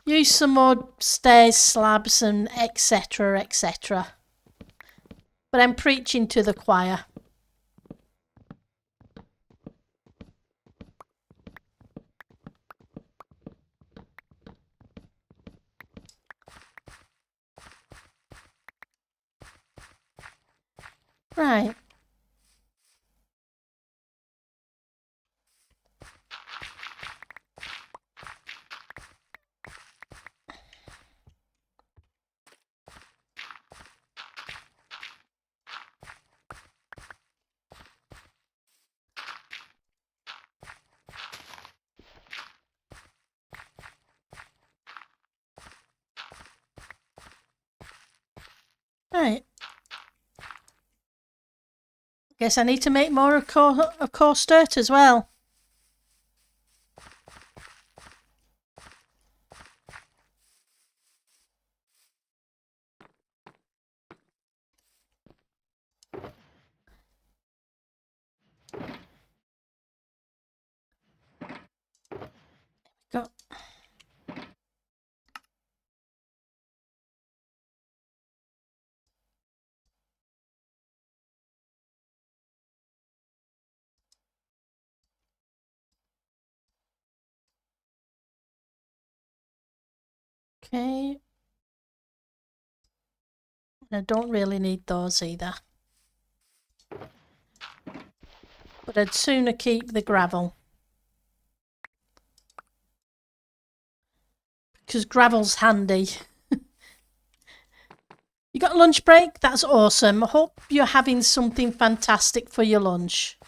use some more stairs, slabs, and etc., etc. But I'm preaching to the choir. Right. Right. Guess I need to make more of coarse dirt as well. Go. Okay. I don't really need those either. But I'd sooner keep the gravel. Because gravel's handy. You got a lunch break? That's awesome. I hope you're having something fantastic for your lunch.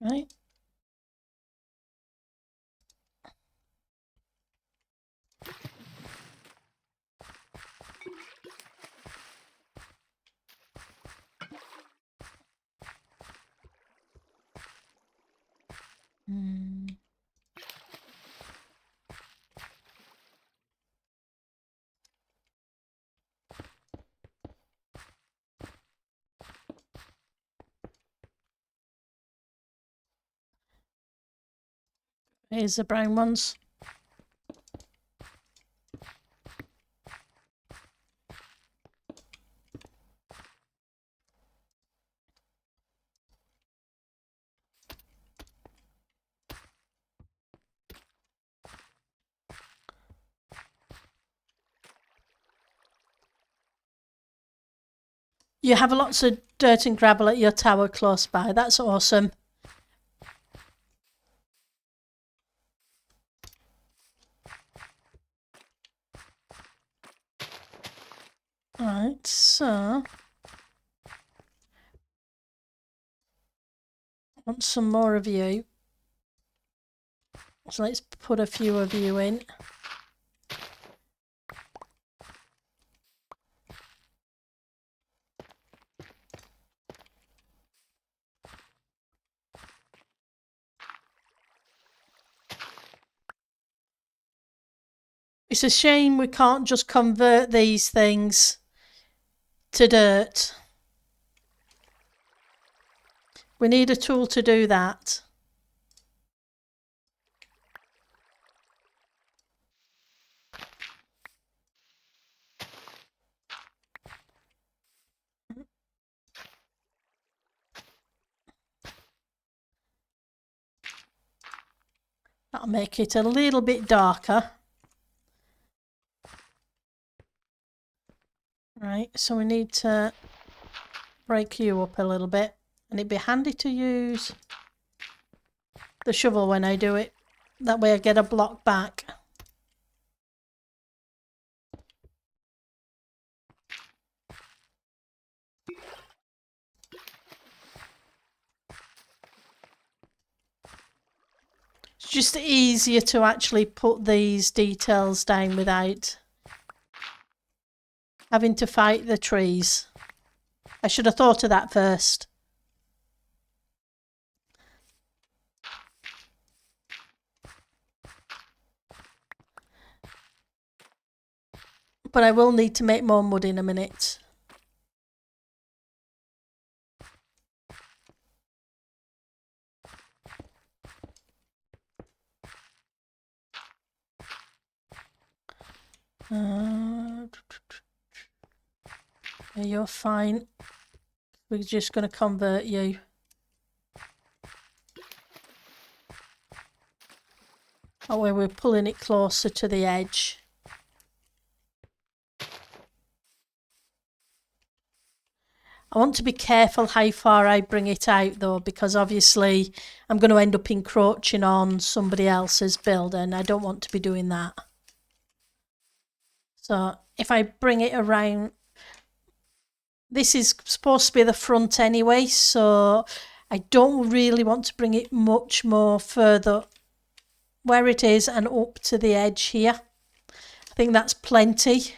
Right. Here's the brown ones. You have lots of dirt and gravel at your tower close by. That's awesome. Right, so I want some more of you. So let's put a few of you in. It's a shame we can't just convert these things to dirt. We need a tool to do that. That'll make it a little bit darker. Right, so we need to break you up a little bit. And it'd be handy to use the shovel when I do it. That way I get a block back. It's just easier to actually put these details down without having to fight the trees. I should have thought of that first. But I will need to make more mud in a minute. Yeah, you're fine. We're just going to convert you. That way we're pulling it closer to the edge. I want to be careful how far I bring it out though, because obviously I'm going to end up encroaching on somebody else's build and I don't want to be doing that. So if I bring it around, this is supposed to be the front anyway, so I don't really want to bring it much more further where it is and up to the edge here. I think that's plenty.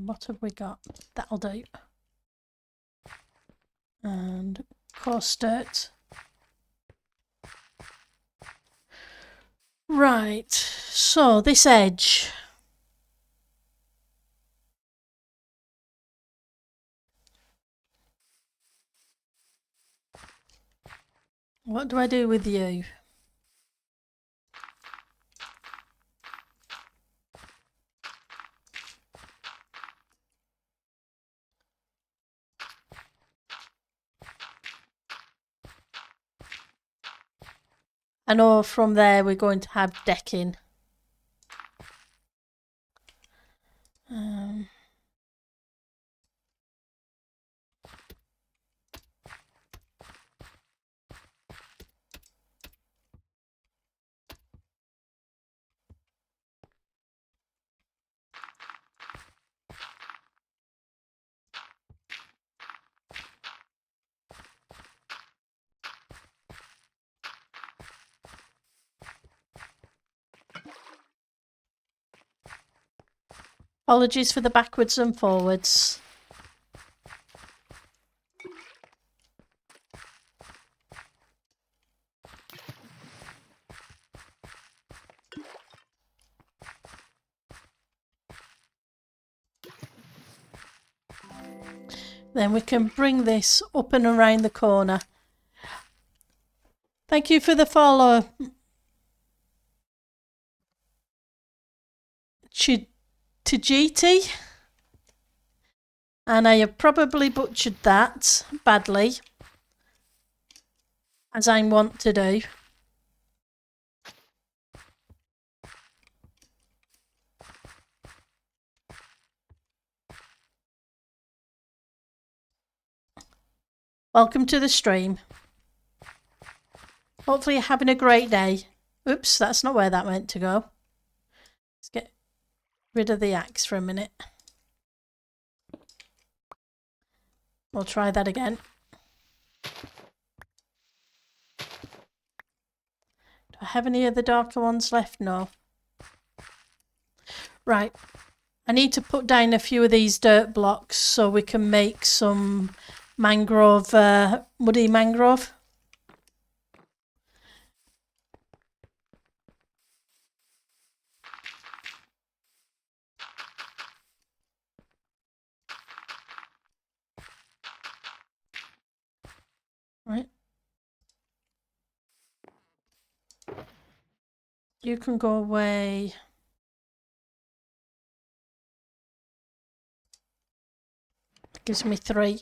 What have we got? That'll do. And coarse dirt. Right, so this edge. What do I do with you? I know from there we're going to have decking. Apologies for the backwards and forwards. Then we can bring this up and around the corner. Thank you for the follow. Tajiti. And I have probably butchered that badly, as I want to do. Welcome to the stream. Hopefully you're having a great day. Oops, that's not where that meant to go. Let's get rid of the axe for a minute. We'll try that again. Do I have any of the darker ones left? No. Right. I need to put down a few of these dirt blocks so we can make some mangrove, muddy mangrove. Right. You can go away. It gives me 3.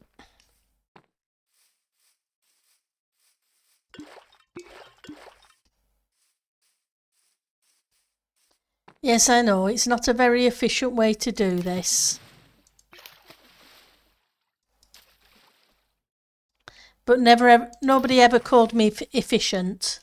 Yes, I know, it's not a very efficient way to do this. But nobody ever called me efficient.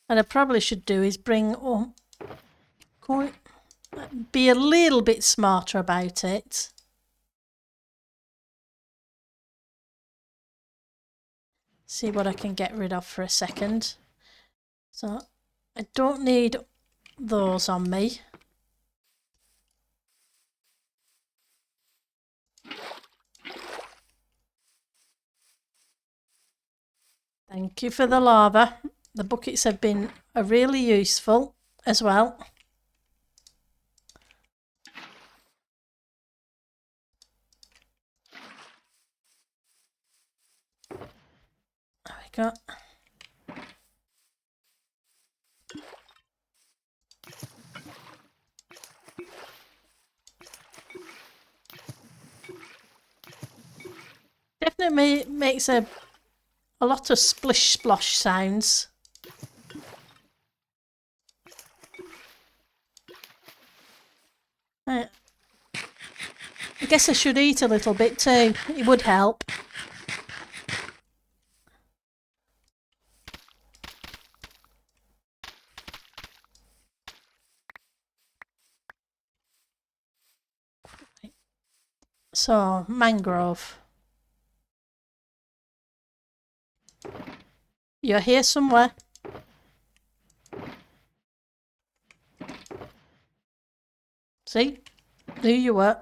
What I probably should do is be a little bit smarter about it. See what I can get rid of for a second. So I don't need those on me. Thank you for the lava. The buckets have been really useful as well. There we go. Definitely makes a lot of splish splosh sounds. Right. I guess I should eat a little bit too. It would help. So, mangrove. You're here somewhere. See? Knew you were.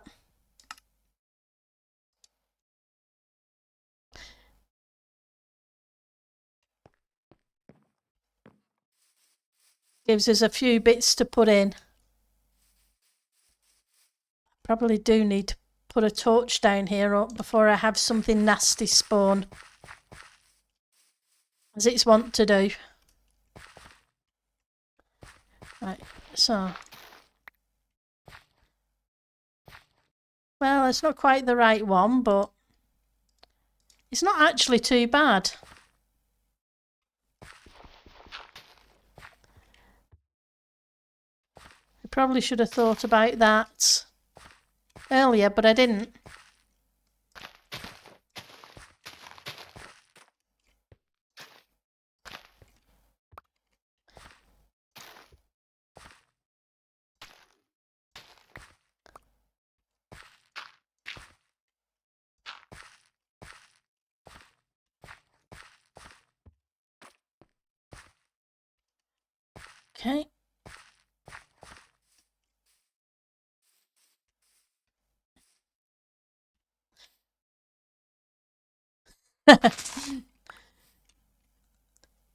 Gives us a few bits to put in. Probably do need to put a torch down here before I have something nasty spawn. As it's wont to do. Right, so. Well, it's not quite the right one, but it's not actually too bad. I probably should have thought about that earlier, but I didn't.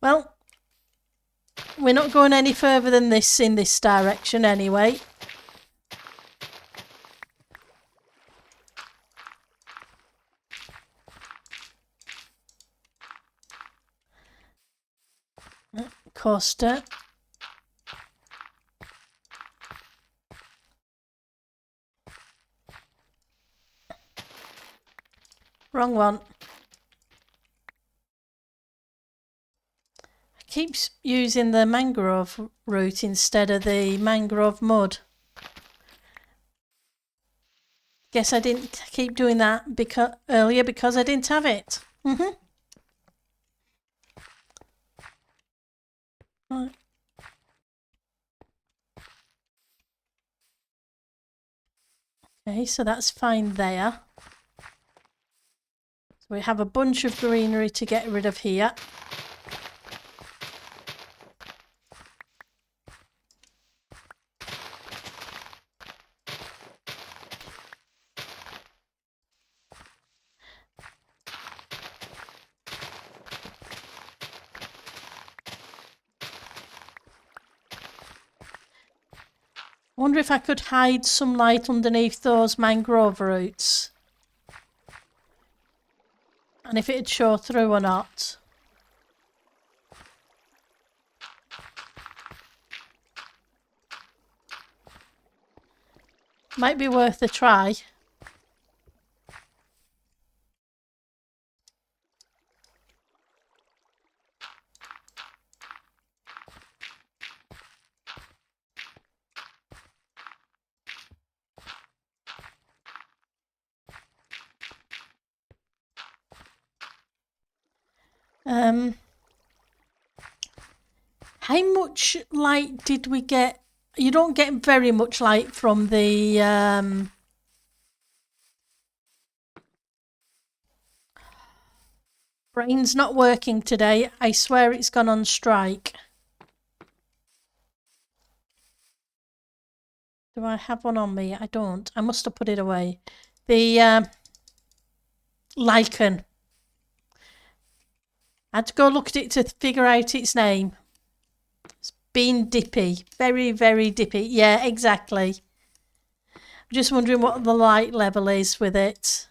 Well, we're not going any further than this in this direction anyway. Coaster. Wrong one. I keep using the mangrove route instead of the mangrove mud. Guess I didn't keep doing that earlier because I didn't have it. Right. Okay, so that's fine there. So we have a bunch of greenery to get rid of here. I wonder if I could hide some light underneath those mangrove roots. And if it'd show through or not. Might be worth a try. How much light did we get? You don't get very much light from the brain's not working today. I swear it's gone on strike. Do I have one on me? I don't. I must have put it away. The lichen. I had to go look at it to figure out its name. It's been dippy. Very, very dippy. Yeah, exactly. I'm just wondering what the light level is with it.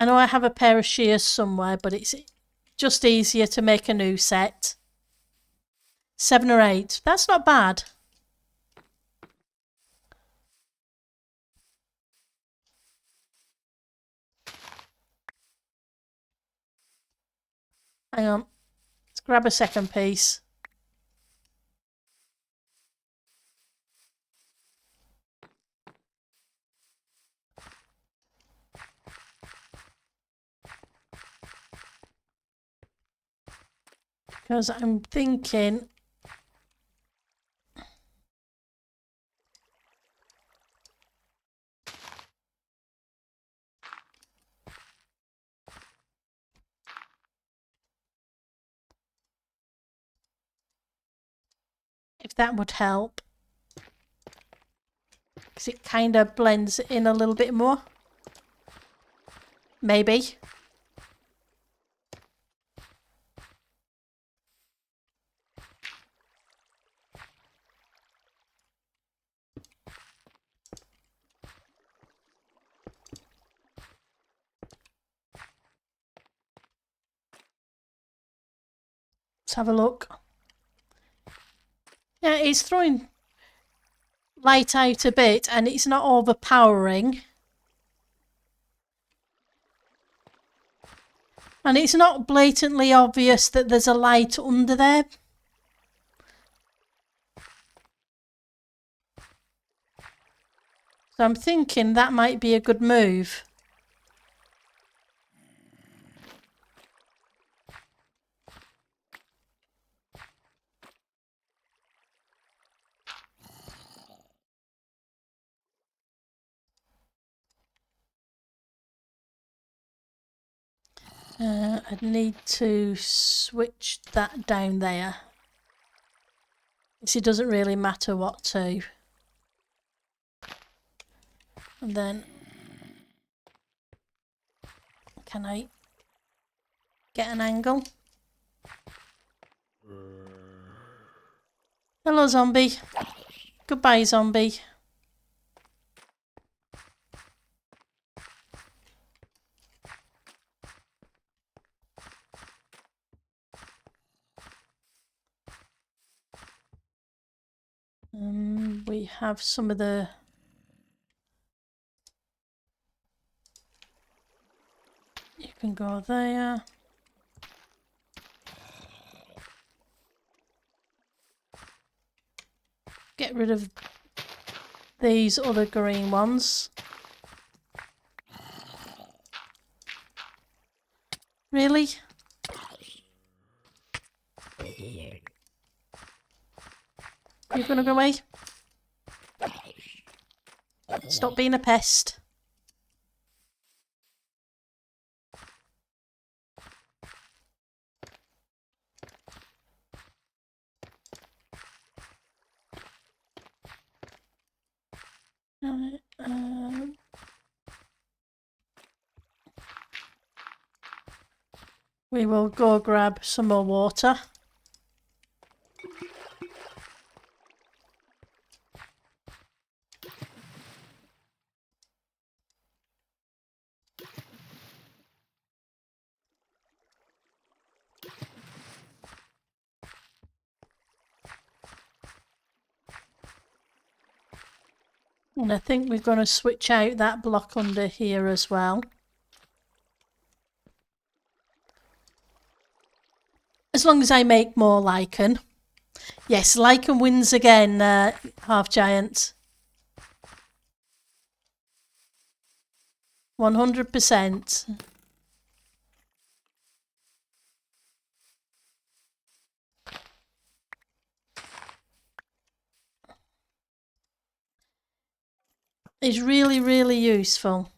I know I have a pair of shears somewhere, but it's just easier to make a new set. 7 or 8. That's not bad. Hang on. Let's grab a second piece. Because I'm thinking if that would help. Because it kind of blends in a little bit more. Maybe. Let's have a look. Yeah, it's throwing light out a bit and it's not overpowering. And it's not blatantly obvious that there's a light under there. So I'm thinking that might be a good move. I'd need to switch that down there. It doesn't really matter what to. And then, can I get an angle? Hello, zombie. Goodbye, zombie. We have some of the... You can go there. Get rid of these other green ones. Really? You're gonna go away? Stop being a pest. We will go grab some more water. And I think we're going to switch out that block under here as well. As long as I make more lichen. Yes, lichen wins again, half giant. 100%. It's really, really useful.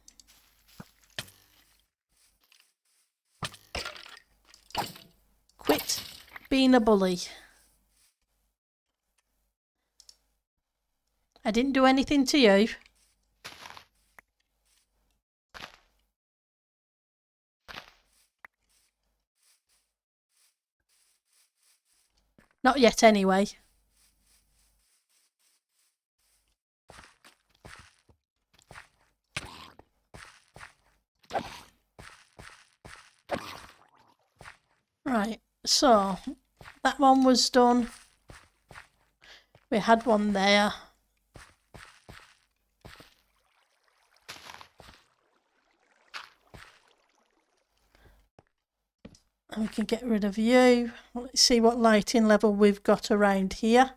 Quit being a bully. I didn't do anything to you. Not yet, anyway. Right, so that one was done. We had one there. And we can get rid of you. Let's see what lighting level we've got around here.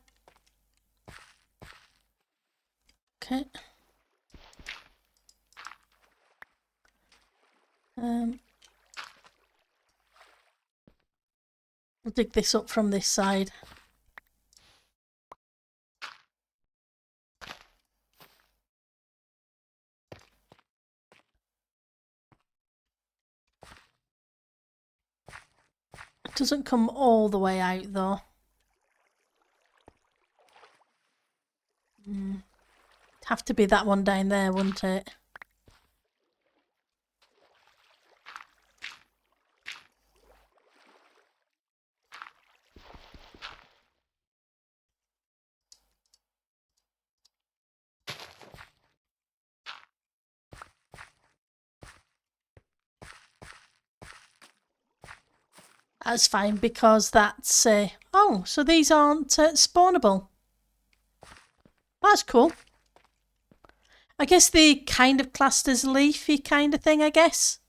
Okay. We'll dig this up from this side. It doesn't come all the way out though. It'd have to be that one down there, wouldn't it? That's fine because that's... oh, so these aren't spawnable. That's cool. I guess they kind of classed as leafy kind of thing, I guess.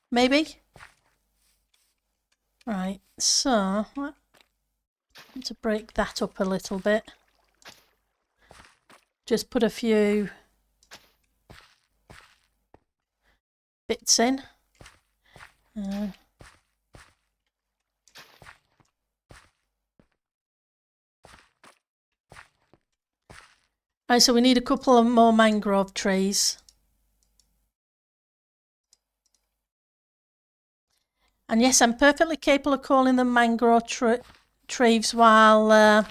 Maybe. Right, so... to break that up a little bit. Just put a few bits in. Right, so we need a couple of more mangrove trees. And yes, I'm perfectly capable of calling them mangrove trees while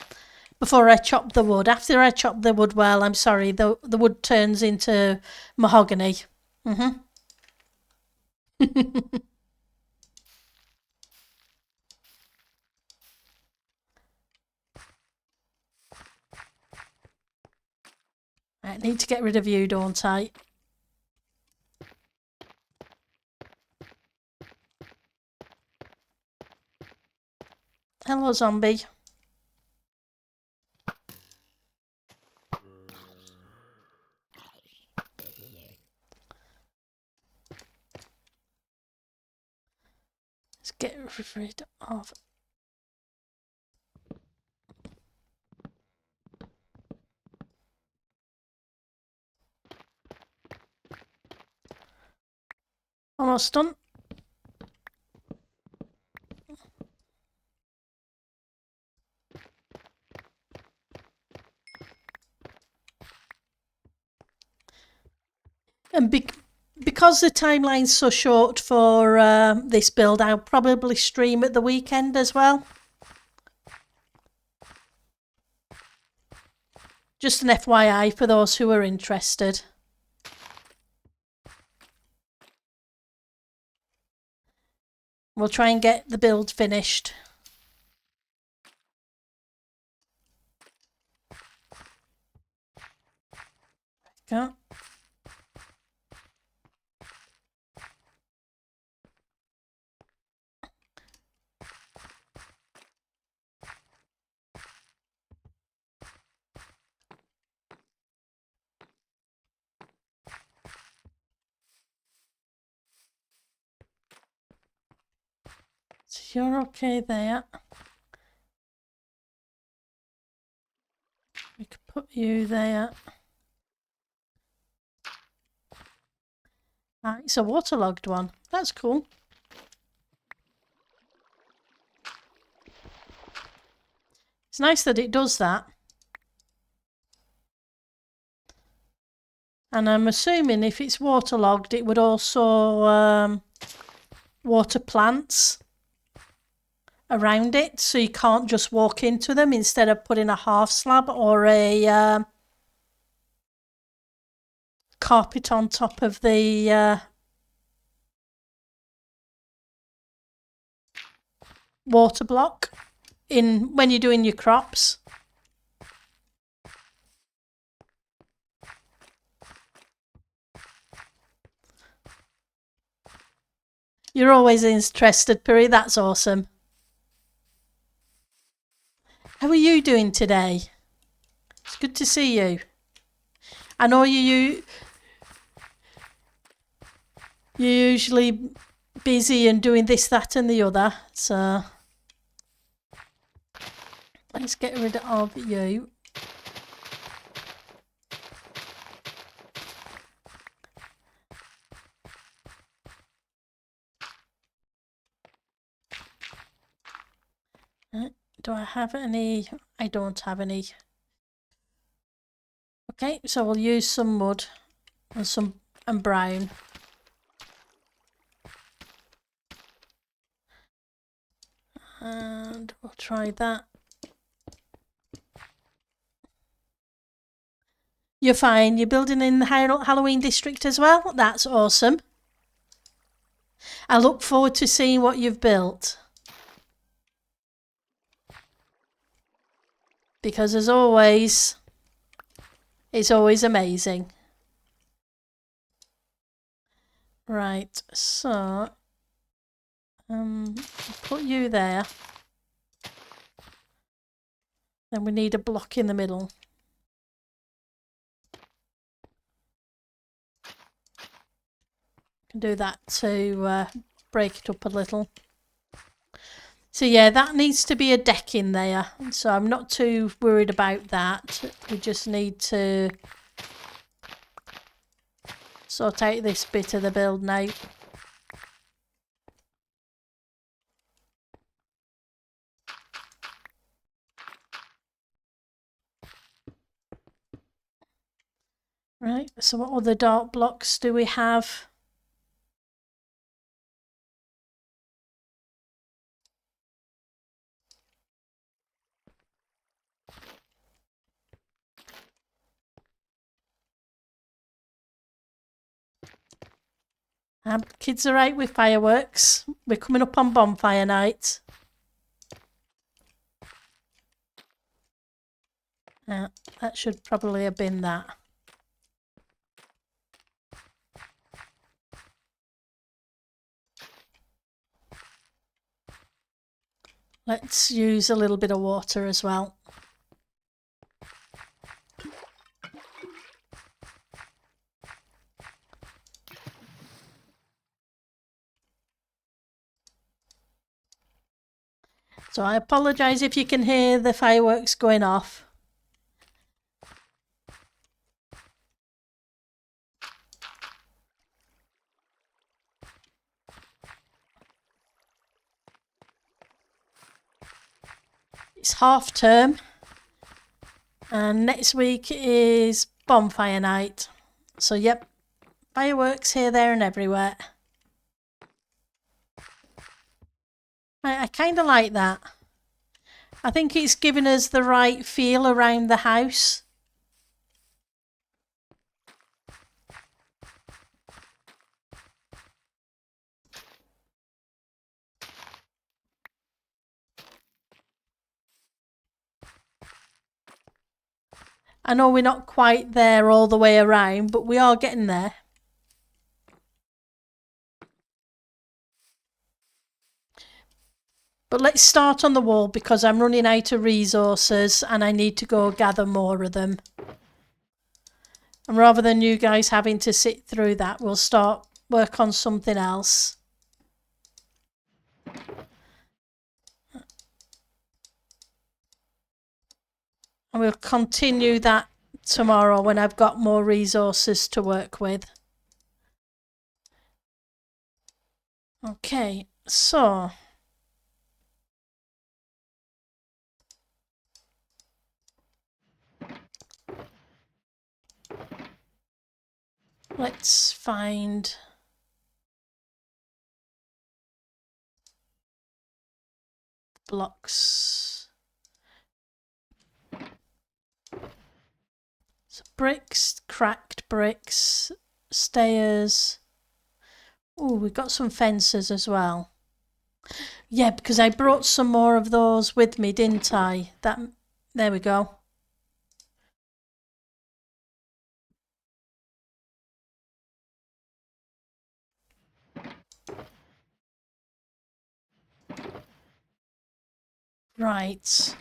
before I chop the wood. After I chop the wood, well, I'm sorry, the wood turns into mahogany. Mm-hmm. I need to get rid of you, don't I? Hello, zombie. Let's get rid of. Almost done. And because the timeline's so short for this build, I'll probably stream at the weekend as well. Just an FYI for those who are interested. We'll try and get the build finished. Go. So you're okay there. We could put you there. Ah, it's a waterlogged one. That's cool. It's nice that it does that. And I'm assuming if it's waterlogged, it would also water plants around it, so you can't just walk into them instead of putting a half slab or a carpet on top of the water block in when you're doing your crops. You're always interested, Piri. That's awesome. How are you doing today? It's good to see you. I know you're usually busy and doing this, that, and the other. So let's get rid of you. Do I have any? I don't have any. Okay, so we'll use some mud and brown. And we'll try that. You're fine. You're building in the Halloween district as well? That's awesome. I look forward to seeing what you've built. Because as always, it's always amazing. Right, so put you there. Then we need a block in the middle. Can do that to break it up a little. So yeah, that needs to be a deck in there. So I'm not too worried about that. We just need to sort out this bit of the build now. Right, so what other dark blocks do we have? Kids are out with fireworks. We're coming up on bonfire night. That should probably have been that. Let's use a little bit of water as well. So I apologise if you can hear the fireworks going off. It's half term and next week is bonfire night. So yep, fireworks here, there and everywhere. I kind of like that. I think it's giving us the right feel around the house. I know we're not quite there all the way around, but we are getting there. But let's start on the wall because I'm running out of resources and I need to go gather more of them. And rather than you guys having to sit through that, we'll start work on something else. And we'll continue that tomorrow when I've got more resources to work with. Okay, so let's find blocks. So bricks, cracked bricks, stairs. Oh, we've got some fences as well. Yeah, because I brought some more of those with me, didn't I? There we go. Right.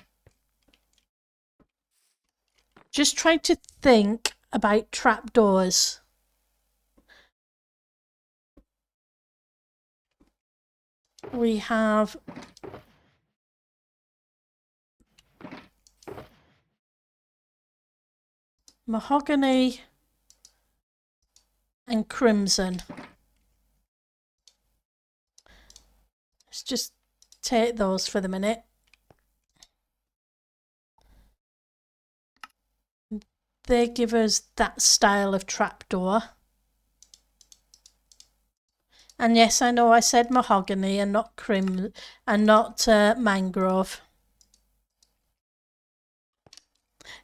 Just trying to think about trapdoors. We have mahogany and crimson. Let's just take those for the minute. They give us that style of trapdoor. And yes, I know I said mahogany and not mangrove.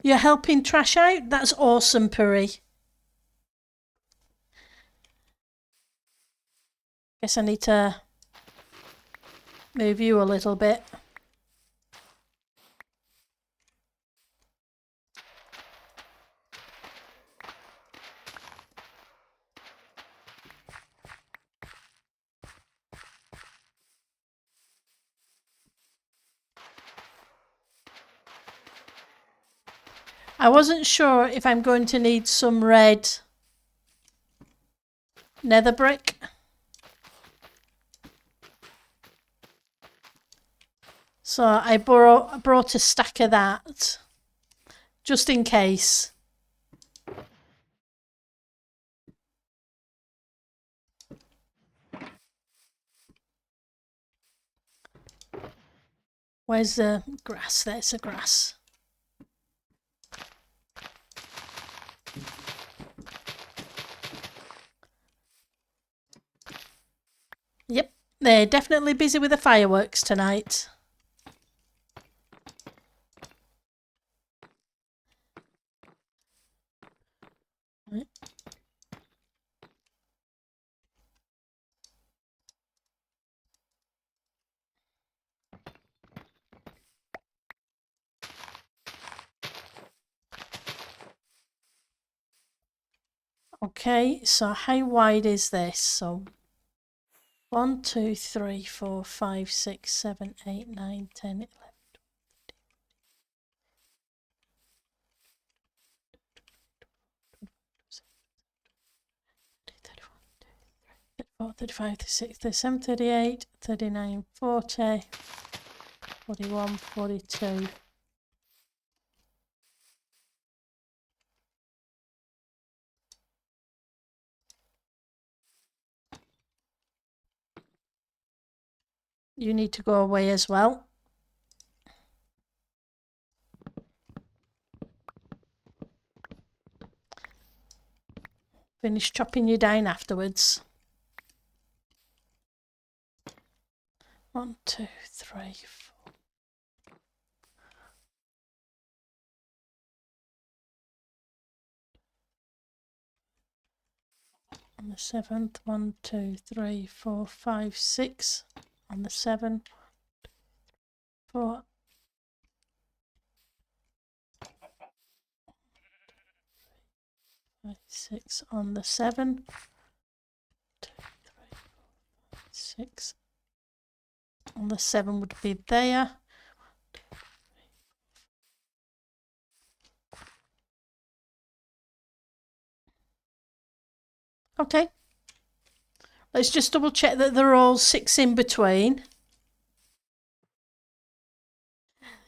You're helping trash out? That's awesome, Puri. Guess I need to move you a little bit. I wasn't sure if I'm going to need some red nether brick. So I brought a stack of that just in case. Where's the grass? There's the grass. Yep, they're definitely busy with the fireworks tonight. Okay, so how wide is this? So 1, 2, 3, 4, 5, 6, 7, 8, 9, 10, 11. 34, 35, 36, 37, 38, 39, 40, 41, 42. You need to go away as well. Finish chopping you down afterwards. 1, 2, 3, 4. On the 7th, 1, 2, 3, 4, 5, 6. On the 7th, 4. 5, 6 on the 7. 2, 3, 4, 5, 6. On the 7 would be there. Okay. Let's just double check that they're all 6 in between.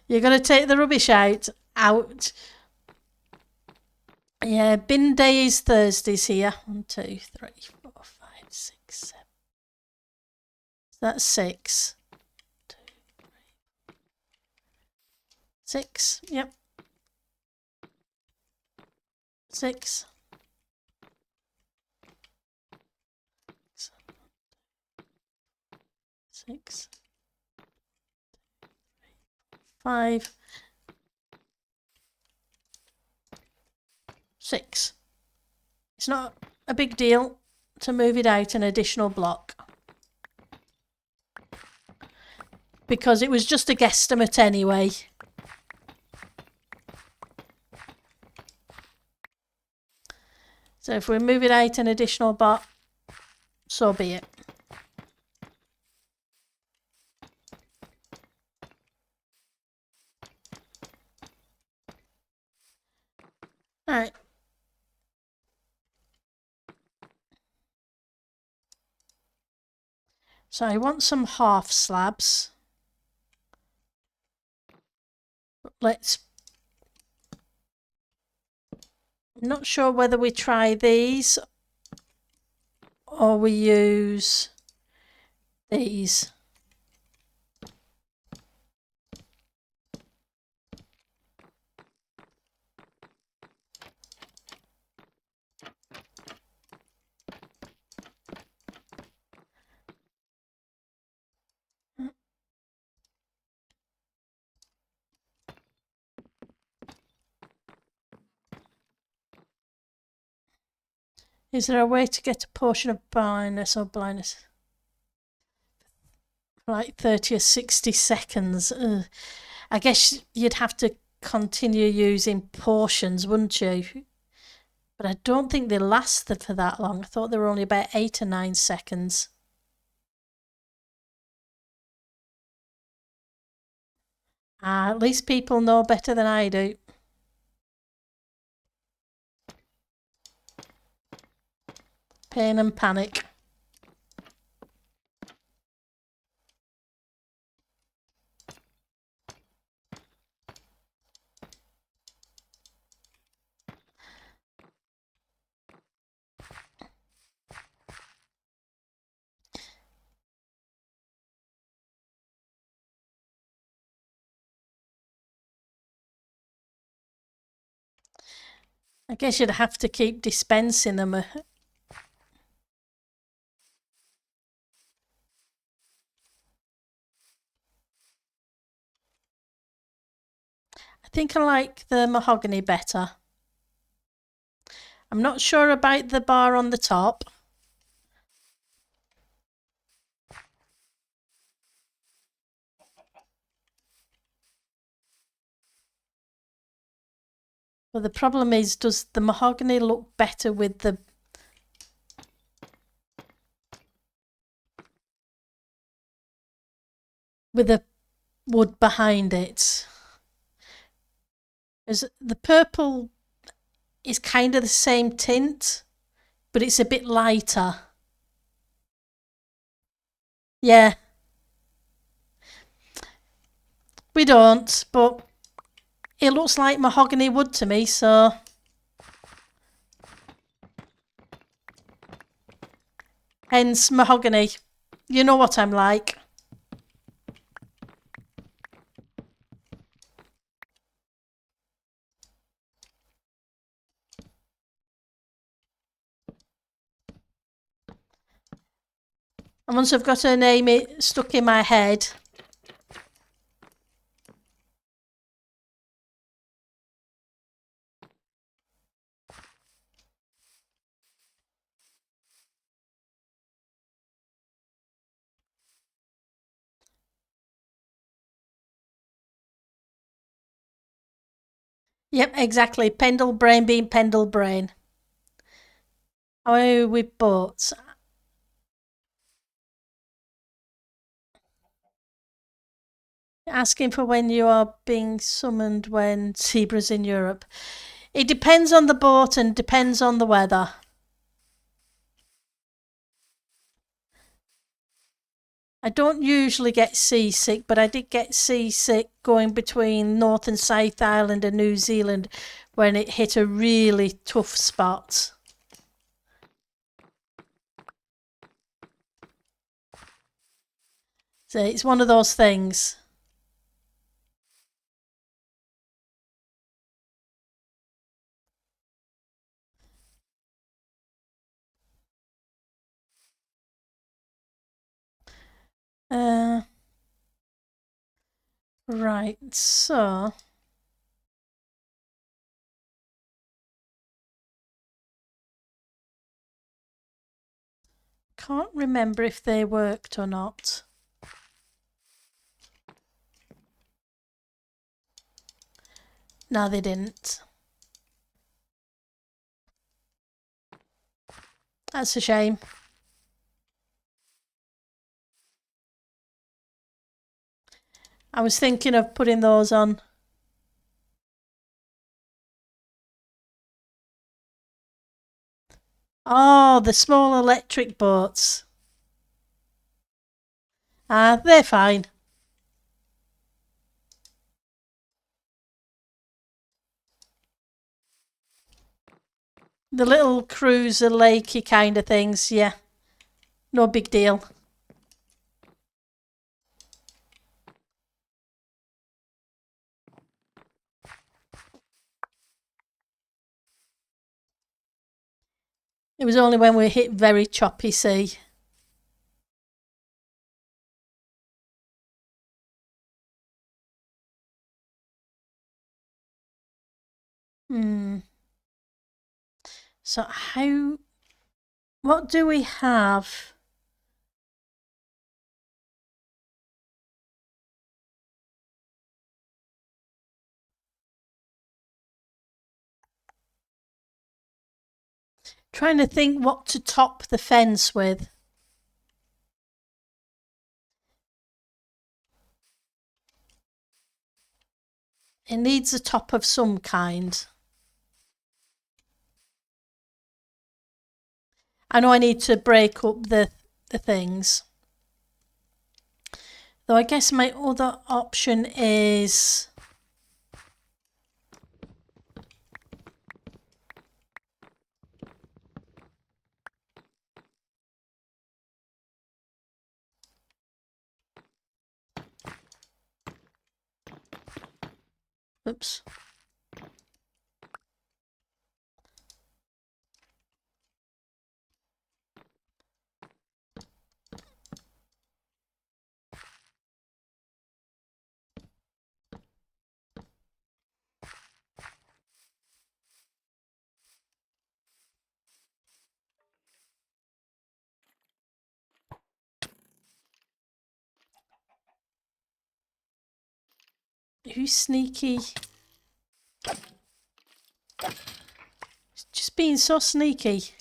You're going to take the rubbish out. Yeah, bin day is Thursdays here. 1, 2, 3, 4, 5, 6, 7. That's 6. 2, 3, 6. Yep. 6. 6. 5. 6. It's not a big deal to move it out an additional block, because it was just a guesstimate anyway. So if we move it out an additional block, so be it. All right. So I want some half slabs. I'm not sure whether we try these or we use these. Is there a way to get a portion of blindness or blindness? Like 30 or 60 seconds. Ugh. I guess you'd have to continue using portions, wouldn't you? But I don't think they lasted for that long. I thought they were only about 8 or 9 seconds. At least people know better than I do. Pain and panic. I guess you'd have to keep dispensing them. I think I like the mahogany better. I'm not sure about the bar on the top. Well, the problem is, does the mahogany look better with the with the wood behind it. As the purple is kind of the same tint, but it's a bit lighter. Yeah, we don't, but it looks like mahogany wood to me, so hence mahogany. You know what I'm like. And once I've got her name stuck in my head, yep, exactly. Pendle brain being Pendle brain. How are you with boats? Asking for when you are being summoned when zebras in Europe. It depends on the boat and depends on the weather. I don't usually get seasick, but I did get seasick going between North and South Island and New Zealand when it hit a really tough spot. So it's one of those things. Right, so can't remember if they worked or not. No, they didn't. That's a shame. I was thinking of putting those on. Oh, the small electric boats. Ah, they're fine. The little cruiser lakey kind of things, yeah. No big deal. It was only when we hit very choppy sea. Hmm. So what do we have? Trying to think what to top the fence with. It needs a top of some kind. I know I need to break up the things. Though I guess my other option is oops. Who's sneaky? Just being so sneaky.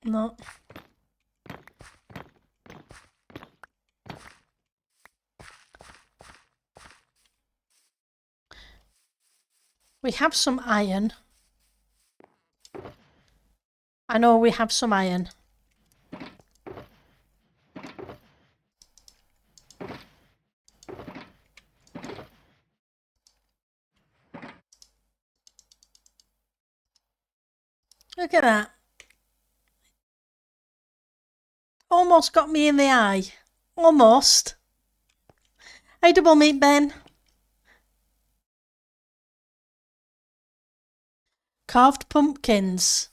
No. We have some iron. I know we have some iron. Look at that. Almost got me in the eye. Almost. Hey, double meat, Ben. Carved pumpkins.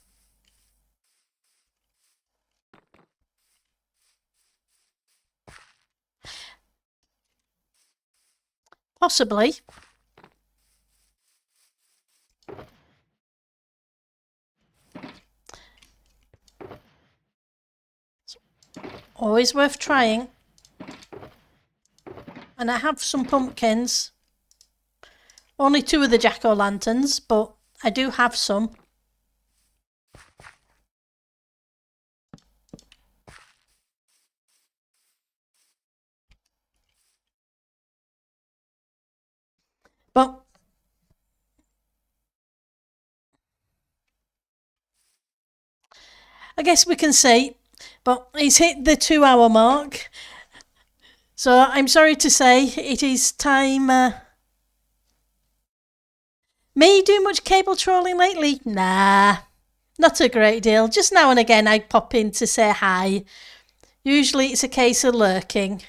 Possibly. Always worth trying. And I have some pumpkins. Only 2 of the jack-o'-lanterns, but I do have some. But I guess we can see, but he's hit the 2-hour mark. So I'm sorry to say it is time. Me do much cable trolling lately? Nah, not a great deal. Just now and again I pop in to say hi. Usually it's a case of lurking.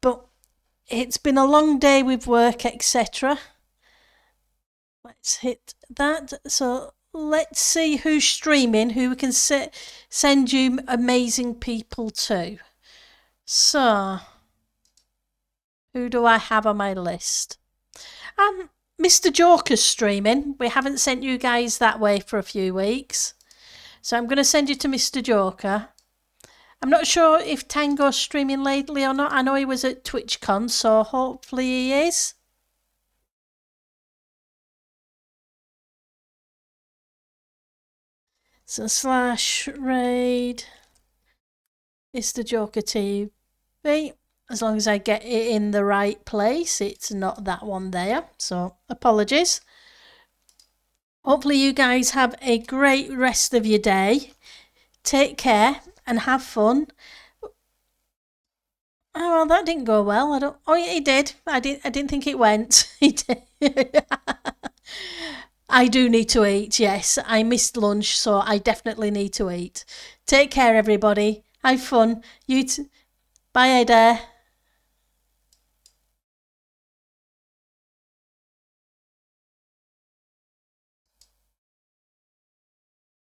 But it's been a long day with work, etc. Let's hit that. So let's see who's streaming, who we can send you amazing people to. So, who do I have on my list? Mr. Joker's streaming. We haven't sent you guys that way for a few weeks. So I'm going to send you to Mr. Joker. I'm not sure if Tango's streaming lately or not. I know he was at TwitchCon, so hopefully he is. So /raid Mr. Joker TV. As long as I get it in the right place, it's not that one there. So apologies. Hopefully you guys have a great rest of your day. Take care and have fun. Oh, well, that didn't go well. Oh, yeah, it did. I didn't think it went. It did. I do need to eat. Yes, I missed lunch, so I definitely need to eat. Take care, everybody. Have fun. Bye, Ada.